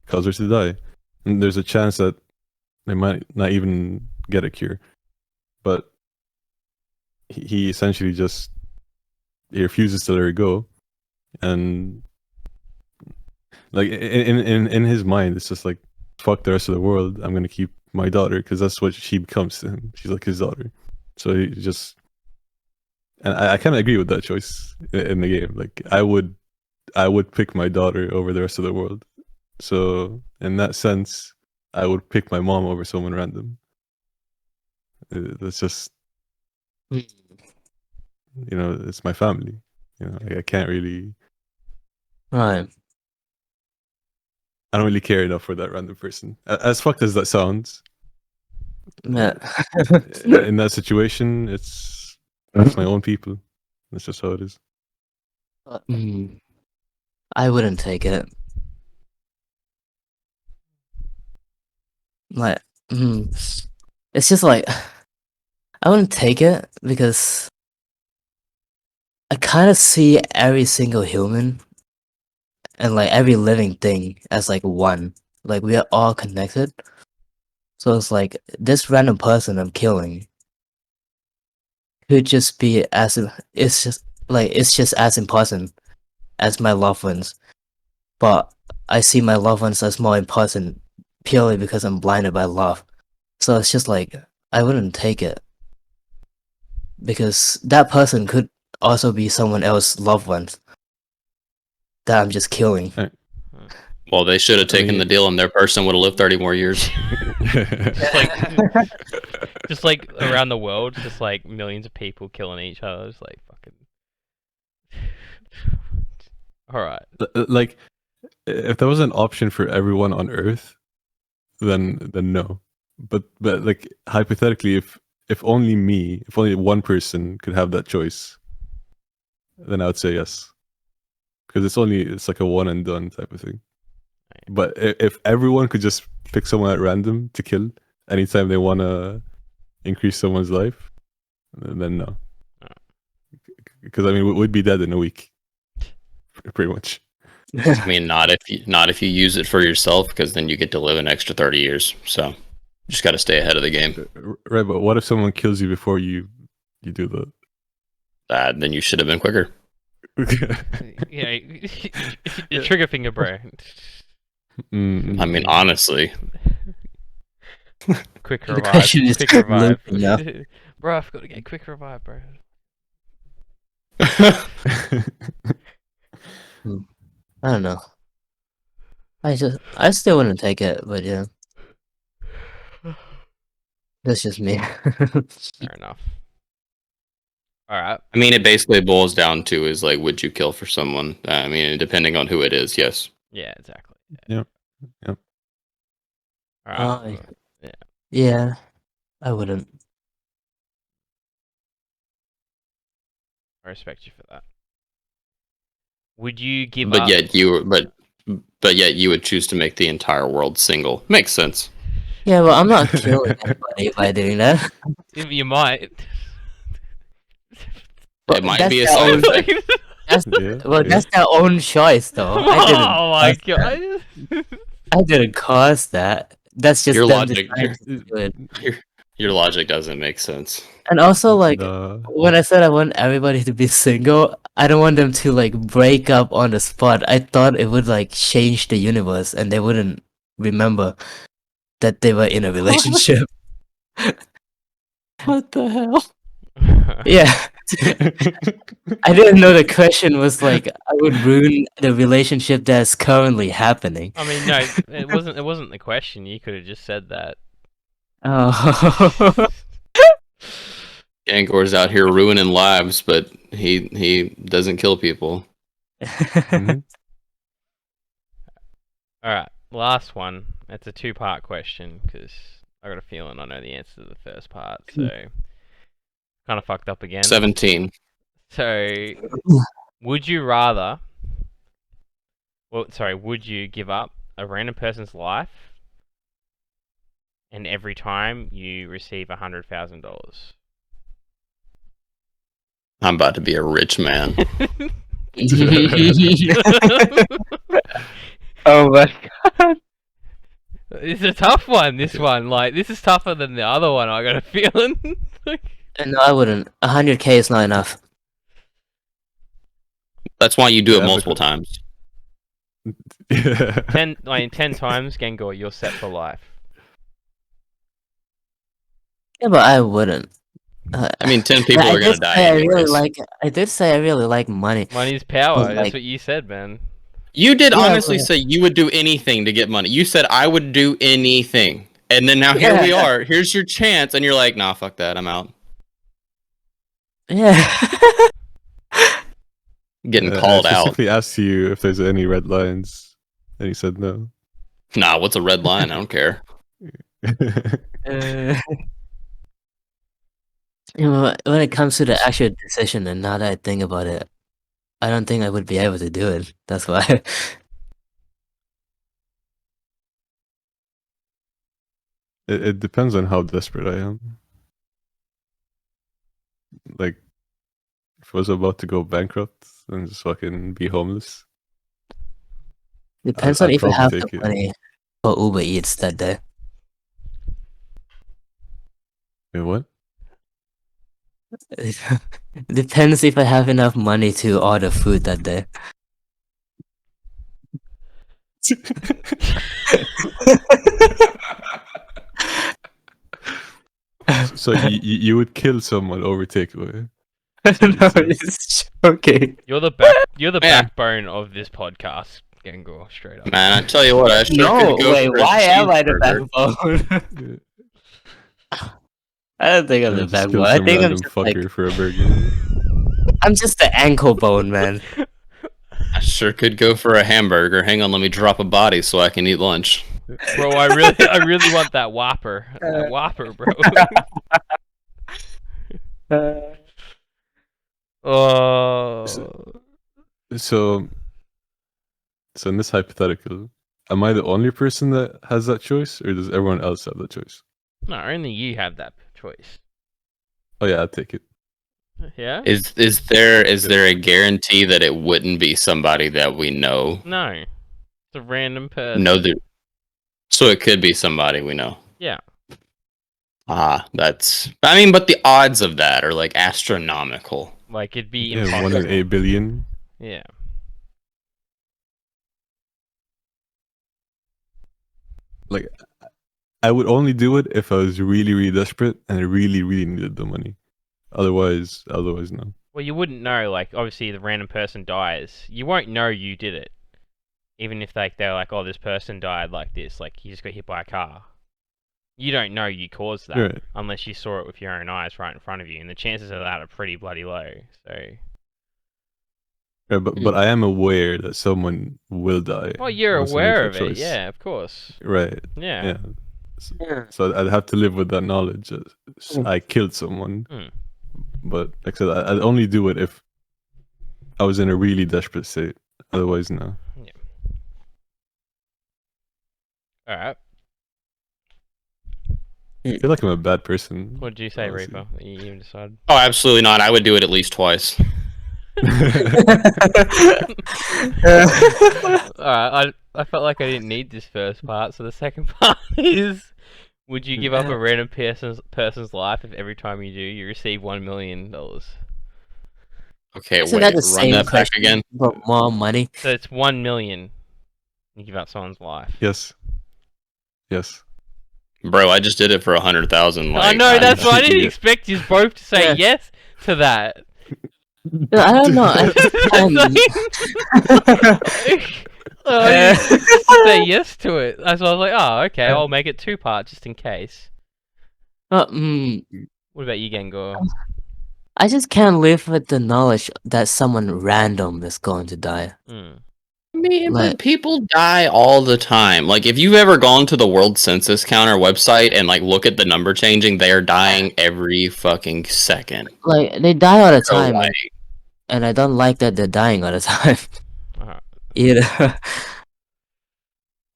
cause her to die, and there's a chance that they might not even get a cure, but he essentially just he refuses to let her go, and like in his mind it's just like, fuck the rest of the world, I'm gonna keep my daughter, because that's what she becomes to him. She's like his daughter. So he just, and I kind of agree with that choice in the game. Like I would pick my daughter over the rest of the world. So in that sense, I would pick my mom over someone random. That's just, it's my family. I can't really. right. I don't really care enough for that random person. As fucked as that sounds, Yeah. in that situation, it's my own people. That's just how it is. I wouldn't take it. Like, it's just like I wouldn't take it because I kind of see every single human and like every living thing as like one. Like we are all connected. So it's like this random person I'm killing could just be it's just as important as my loved ones. But I see my loved ones as more important purely because I'm blinded by love. So it's just like I wouldn't take it. Because that person could also be someone else's loved ones that I'm just killing. Well, they should have taken the deal, and their person would have lived 30 more years. just like around the world, just like millions of people killing each other. It's like fucking. All right. Like, if there was an option for everyone on Earth, then no. But like hypothetically, if only one person could have that choice, then I would say yes, because it's like a one and done type of thing. But if everyone could just pick someone at random to kill anytime they want to increase someone's life, then no. because I mean we'd be dead in a week, pretty much. I mean, not if you use it for yourself, because then you get to live an extra 30 years. So, just got to stay ahead of the game. Right, but what if someone kills you before you do that? Then you should have been quicker. Yeah, your trigger finger, bro. Mm. I mean, honestly, Quick The revive. question is Quick revive. looping now. Bro, I've got to get quick revive, bro. I don't know. I still wouldn't take it, but yeah. That's just me. Fair enough. Alright. I mean, it basically boils down to is like, would you kill for someone? I mean, depending on who it is, yes. Yeah, exactly. Yep. Alright. Yeah, I wouldn't. I respect you for that. Would you give But up? yet you would choose to make the entire world single. Makes sense. Yeah, well, I'm not killing anybody by doing that. You might. It might that's be a their side own- effect. That's their own choice, though. Oh my god. I didn't cause that. That's just Your them logic- deciding to do it. Your logic doesn't make sense. And also, like, Nah. when I said I want everybody to be single, I don't want them to like break up on the spot. I thought it would like change the universe and they wouldn't remember that they were in a relationship. What the hell? Yeah. I didn't know the question was like I would ruin the relationship that's currently happening. I mean, no, it wasn't the question. You could have just said that. Oh. Gengorr's out here ruining lives, but he doesn't kill people. Mhm. Alright, last one. It's a two-part question because I got a feeling I know the answer to the first part, so kind of fucked up again. 17. So, would you rather? Would you give up a random person's life, and every time you receive $100,000? I'm about to be a rich man. Oh my god. It's a tough one. This one, like, this is tougher than the other one. I got a feeling. No, I wouldn't. 100K is not enough. That's why you do it Yeah, multiple times. Yeah. 10 times, Gengorrr, you're set for life. Yeah, but I wouldn't. I mean, 10 people are gonna die anyways. I did say I really like money. Money's power. But, That's like- what you said, man. You did Yeah, honestly but- say you would do anything to get money. You said I would do anything. And then now here Yeah. we are. Here's your chance. And you're like, nah, fuck that. I'm out. Yeah. Getting called I out. specifically asked you if there's any red lines, and you said no. Nah, what's a red line? I don't care. You know, when it comes to the actual decision, and now that I think about it, I don't think I would be able to do it. That's why. It depends on how desperate I am. Like, if I was about to go bankrupt and just fucking be homeless. Depends I'd on if you probably have the take it. money for Uber Eats that day. Wait, what? Depends if I have enough money to order food that day. So you would kill someone over takeaway? No, it's joking. You're the Yeah. backbone of this podcast, Gengorrr. Straight up. Man, I tell you what, I sure No, could go wait, for a why am I the cheeseburger. backbone? I don't think I'm the Just kill backbone. I some think I'm random just like, fucker for a burger. I'm just the ankle bone, man. I sure could go for a hamburger. Hang on, let me drop a body so I can eat lunch. Bro, I really want that Whopper. That Whopper, bro. Oh. So in this hypothetical, am I the only person that has that choice, or does everyone else have that choice? No, only you have that choice. Oh yeah, I'd take it. Yeah? Is there a guarantee that it wouldn't be somebody that we know? No. It's a random person. No, so it could be somebody we know. Yeah. That's. I mean, but the odds of that are like astronomical. Like, it'd be Yeah, impossible. 1 in 8 billion. Yeah. Like, I would only do it if I was really, really desperate and I really, really needed the money. Otherwise, no. Well, you wouldn't know, like, obviously the random person dies. You won't know you did it. Even if, like, they're like, oh, this person died like this, like, he just got hit by a car. You don't know you caused that, Right. unless you saw it with your own eyes right in front of you, and the chances of that are pretty bloody low, so... Yeah, but I am aware that someone will die. Well, you're once I make aware that of it, choice. yeah, of course. Right. Yeah. Yeah. So I'd have to live with that knowledge that I killed someone. Mm. But like I said, I'd only do it if I was in a really desperate state. Otherwise, no. Alright. I feel like I'm a bad person. What did you say, honestly. Reaper? You even decided? Oh, absolutely not. I would do it at least twice. Alright, I felt like I didn't need this first part, so the second part is... Would you give up a random person's life if every time you do, you receive $1 million? Okay, Isn't wait. that the Run same that back question, again. but more money? So it's 1 million. You give up someone's life. Yes. Yes. Bro, I just did it for 100,000. I know, that's why I didn't Yeah. expect you both to say Yeah. yes to that. I don't know. I I didn't say yes to it. That's why I was like, oh, okay, I'll make it 2 parts just in case. What about you, Gengorrr? I just can't live with the knowledge that someone random is going to die. Mm. I mean, Like- but people die all the time. Like, if you've ever gone to the World Census Counter website and like look at the number changing, they are dying every fucking second. Like, they die all the So, time, like, and I don't like that they're dying all the time. Alright. Either.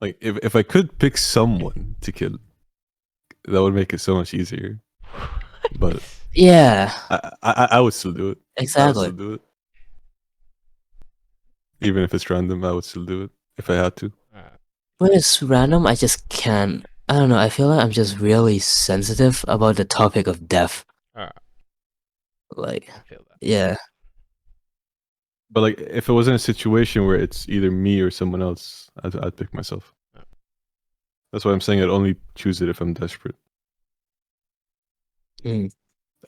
Like if I could pick someone to kill, that would make it so much easier. But Yeah, I would still do it. I would exactly. still do it. Even if it's random, I would still do it if I had to. Alright. When it's random, I just can't. I don't know. I feel like I'm just really sensitive about the topic of death. Alright. Like, I feel that. yeah. But like, if it was in a situation where it's either me or someone else, I'd pick myself. That's why I'm saying I'd only choose it if I'm desperate.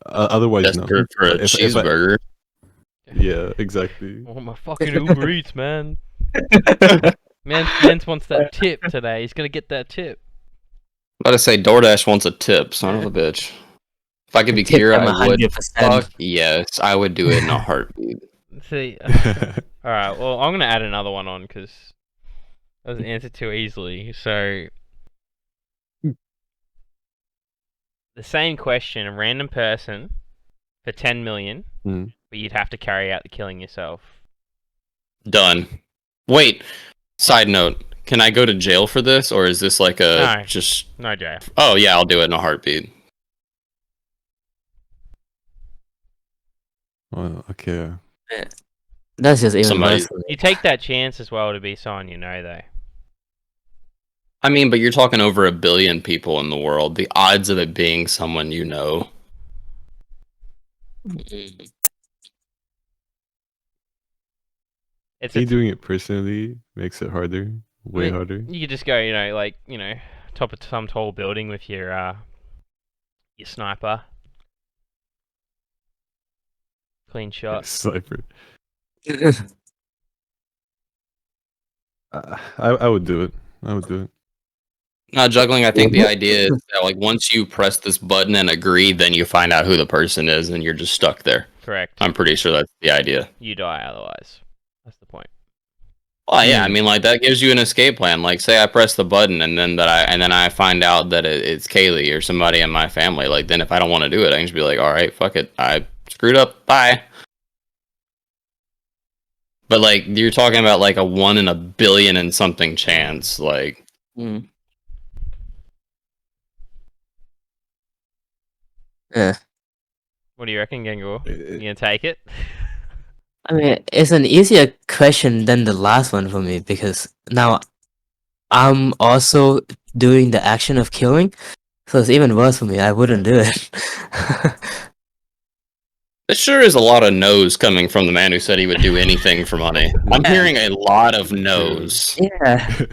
Otherwise, no. desperate for a If I- cheeseburger. Yeah, exactly. Oh, my fucking Uber Eats, man. Mans wants that tip today. He's gonna get that tip. About to say DoorDash wants a tip, son of a bitch. If I could be Tip Kira, them I would. 100%. Fuck yes, I would do it in a heartbeat. See, alright, well, I'm gonna add another one on because that was answered too easily. So, the same question, a random person for 10 million, Mm. but you'd have to carry out the killing yourself. Done. Wait. Side note: can I go to jail for this, or is this like a No. just? No, Jay. Oh yeah, I'll do it in a heartbeat. Well, okay. That's just even Somebody- worse. You take that chance as well to be someone you know, though. I mean, but you're talking over 1 billion people in the world. The odds of it being someone you know. It's Me doing it personally makes it harder. Way harder. You could just go, top of some tall building with your sniper. Clean shot. Sniper. I would do it. I would do it. Juggling, I think the idea is that like once you press this button and agree, then you find out who the person is and you're just stuck there. Correct. I'm pretty sure that's the idea. You die otherwise. That's the point. Well, yeah, I mean, like that gives you an escape plan. Like, say I press the button and then I find out that it's Kaylee or somebody in my family. Like, then if I don't want to do it, I can just be like, all right, fuck it, I screwed up, bye. But like, you're talking about like a 1 in 1 billion and something chance, like. Mm. Yeah. What do you reckon, Gengorrr? You Uh, gonna take it? I mean, it's an easier question than the last one for me because now I'm also doing the action of killing, so it's even worse for me. I wouldn't do it. There sure is a lot of no's coming from the man who said he would do anything for money. I'm Yeah. hearing a lot of no's. Yeah.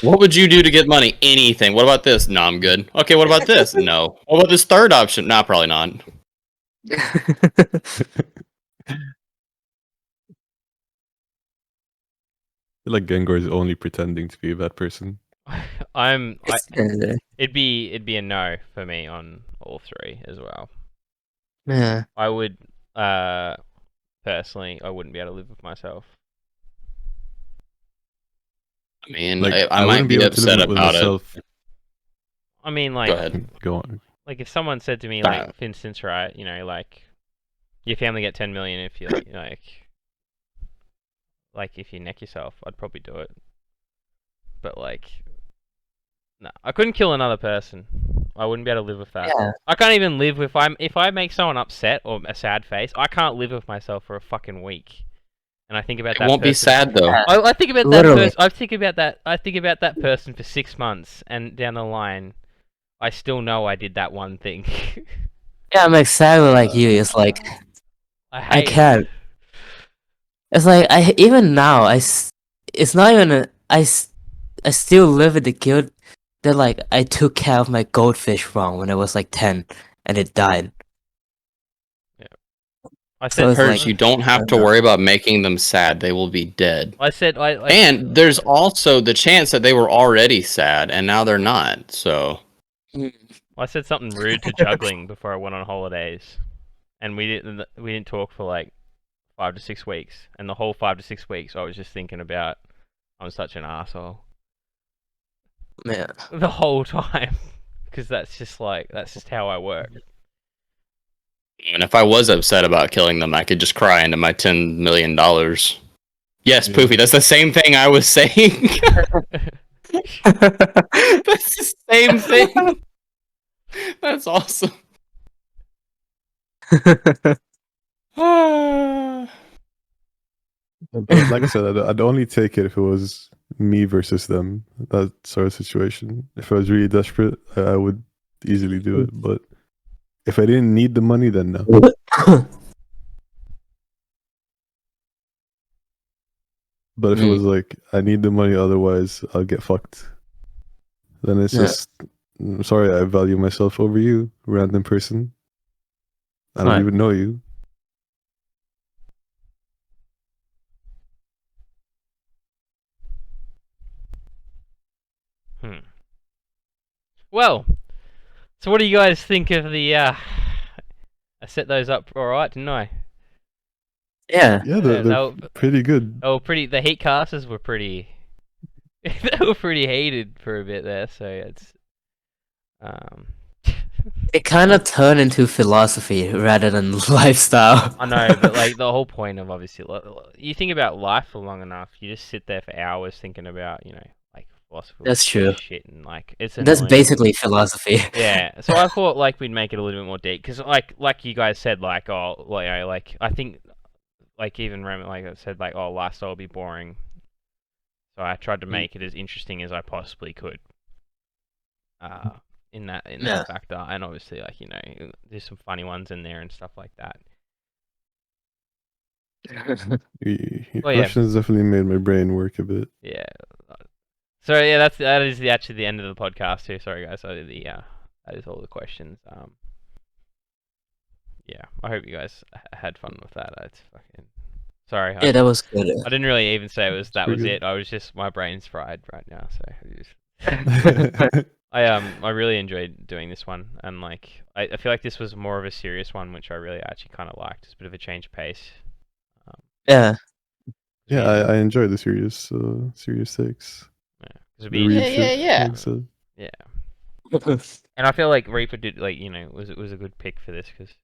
What would you do to get money? Anything. What about this? No, I'm good. Okay, what about this? No. What about this third option? Nah, probably not. like Gengorrr is only pretending to be a bad person. It'd be a no for me on all three as well. Yeah. I would personally, I wouldn't be able to live with myself. I mean, Like I might wouldn't be able to upset live with about it. myself. I mean, Go like, ahead. Go on. like if someone said to me, like, for instance, right, you know, like, your family get 10 million if you like if you neck yourself, I'd probably do it. But like, no, I couldn't kill another person. I wouldn't be able to live with that. Yeah. I can't even live with if I make someone upset or a sad face, I can't live with myself for a fucking week. And I think about It that. won't be person. sad though. I think about Literally. that person. I think about that. I think about that person for 6 months, and down the line, I still know I did that one thing. Yeah, I'm exactly like you. It's like I can't. It's like even now it's not even I still live with the guilt that like I took care of my goldfish wrong when I was like 10 and it died. I So said, it's Hurts, like- you don't have to worry about making them sad. They will be dead. I said, And there's also the chance that they were already sad and now they're not. So I said something rude to juggling before I went on holidays, and we didn't talk for like 5 to 6 weeks, and the whole 5 to 6 weeks I was just thinking about I'm such an asshole Yeah. the whole time, because that's just how I work. and if I was upset about killing them, I could just cry into my $10 million. Yes, Yeah. Poofy, that's the same thing I was saying. That's the same thing. That's awesome. But like I said, I'd only take it if it was me versus them. That sort of situation. If I was really desperate, I would easily do it. But if I didn't need the money, then no. But if it was like, I need the money, otherwise I'll get fucked. Then it's just, sorry, I value myself over you, random person. I don't even know you. Well, so what do you guys think of the? I set those up all right, didn't I? Yeah. Yeah, they're pretty good. Oh, pretty. The HeatCasters were pretty. They were pretty hated for a bit there, so it's. It kind of turned into philosophy rather than lifestyle. I know, but like the whole point of obviously, you think about life for long enough, you just sit there for hours thinking about, you know, like philosophy. That's true. Shit, and like it's. That's annoying. basically philosophy. Yeah, so I thought like we'd make it a little bit more deep, because like you guys said, like like I think like even Rem, like I said, like lifestyle will be boring. So I tried to make it as interesting as I possibly could. In that factor, and obviously like, you know, there's some funny ones in there and stuff like that. Your questions definitely made my brain work a bit. Yeah. So yeah, that is actually the end of the podcast too. Sorry guys, that is all the questions. Yeah, I hope you guys had fun with that. It's fucking sorry. Yeah, that was good. I didn't really even say that was good. it. I was just, my brain's fried right now, so I really enjoyed doing this one, and like I feel like this was more of a serious one, which I really actually kind of liked. It's a bit of a change of pace. Yeah. Yeah, I enjoy the serious takes. Yeah. So. Yeah. And I feel like Reaper did, like, you know, was a good pick for this, because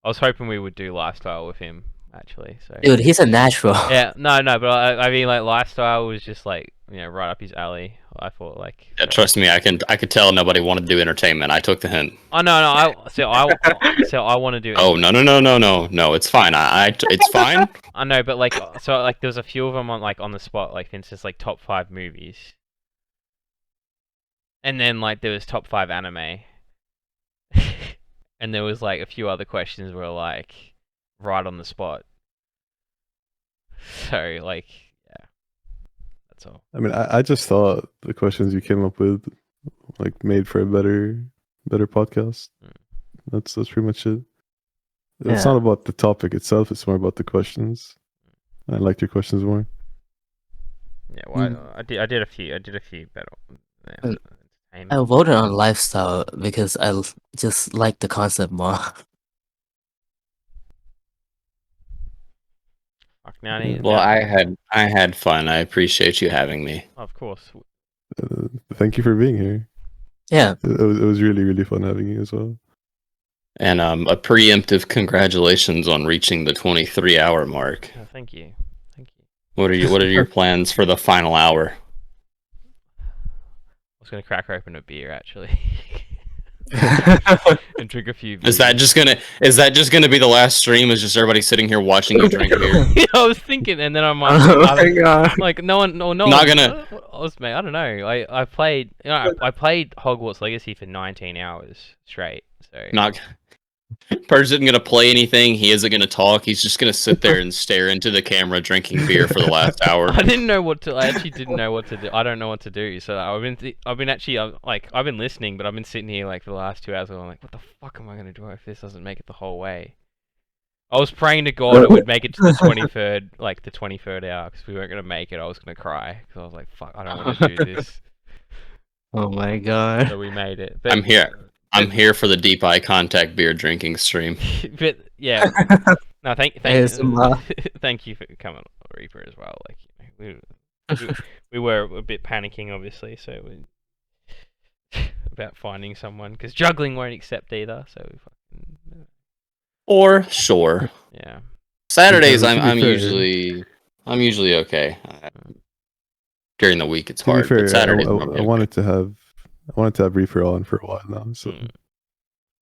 I was hoping we would do lifestyle with him, actually. So Dude, he's a natural. yeah, no, but I mean, like lifestyle was just like right up his alley. I thought like. Yeah, trust me, I could tell nobody wanted to do entertainment. I took the hint. Oh no, I want to do. Oh no, it's fine. It's fine. I know, but like there was a few of them on the spot, like for instance like top 5 movies, and then like there was top 5 anime, and there was like a few other questions were like right on the spot. So like yeah, that's all. I mean, I just thought the questions you came up with like made for a better podcast. That's pretty much it. It's Yeah. not about the topic itself, it's more about the questions. I liked your questions more. Yeah, well, I did a few better. Yeah, I voted on lifestyle because I just like the concept more. Fuck, now I need, Well, now- I had fun. I appreciate you having me. of course. Thank you for being here. Yeah. It was really, really fun having you as well. And a preemptive congratulations on reaching the 23-hour mark. Oh, thank you. What are your plans for the final hour? I was gonna crack open a beer actually, and drink a few. Is that just gonna be the last stream? Is just everybody sitting here watching you drink beer? I was thinking, and then I'm Oh like, my god. like no one. Not gonna- I was, mate. I don't know. I played. I played Hogwarts Legacy for 19 hours straight. So Not. Purge isn't gonna play anything. He isn't gonna talk. He's just gonna sit there and stare into the camera, drinking beer for the last hour. I didn't know what to. I actually didn't know what to do. I don't know what to do. So I've been actually like I've been listening, but I've been sitting here like for the last 2 hours. And I'm like, what the fuck am I gonna do if this doesn't make it the whole way? I was praying to God it would make it to the 23rd, like the 23rd hour, because we weren't gonna make it. I was gonna cry because I was like, fuck, I don't want to do this. Oh my god. So we made it. But, I'm here. I'm here for the deep eye contact beer drinking stream. but yeah, no, thank ASMR. thank you for coming, Reaper, as well. Like we were a bit panicking, obviously, so about finding someone because juggling won't accept either. So we fucking Or sure. yeah. Saturdays To be I'm fair- usually okay. During the week it's To be hard, fair, but Saturdays I I'm okay. wanted to have Reaper on for a while now. So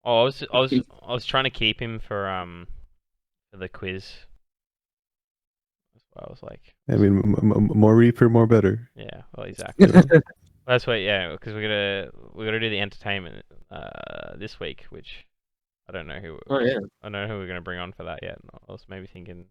Oh, I was trying to keep him for the quiz. That's why I was like, I mean, more Reaper, more better. yeah, well, exactly. That's what, yeah, because we're gonna do the entertainment this week, which I don't know who Oh yeah. I don't know who we're gonna bring on for that yet. I was maybe thinking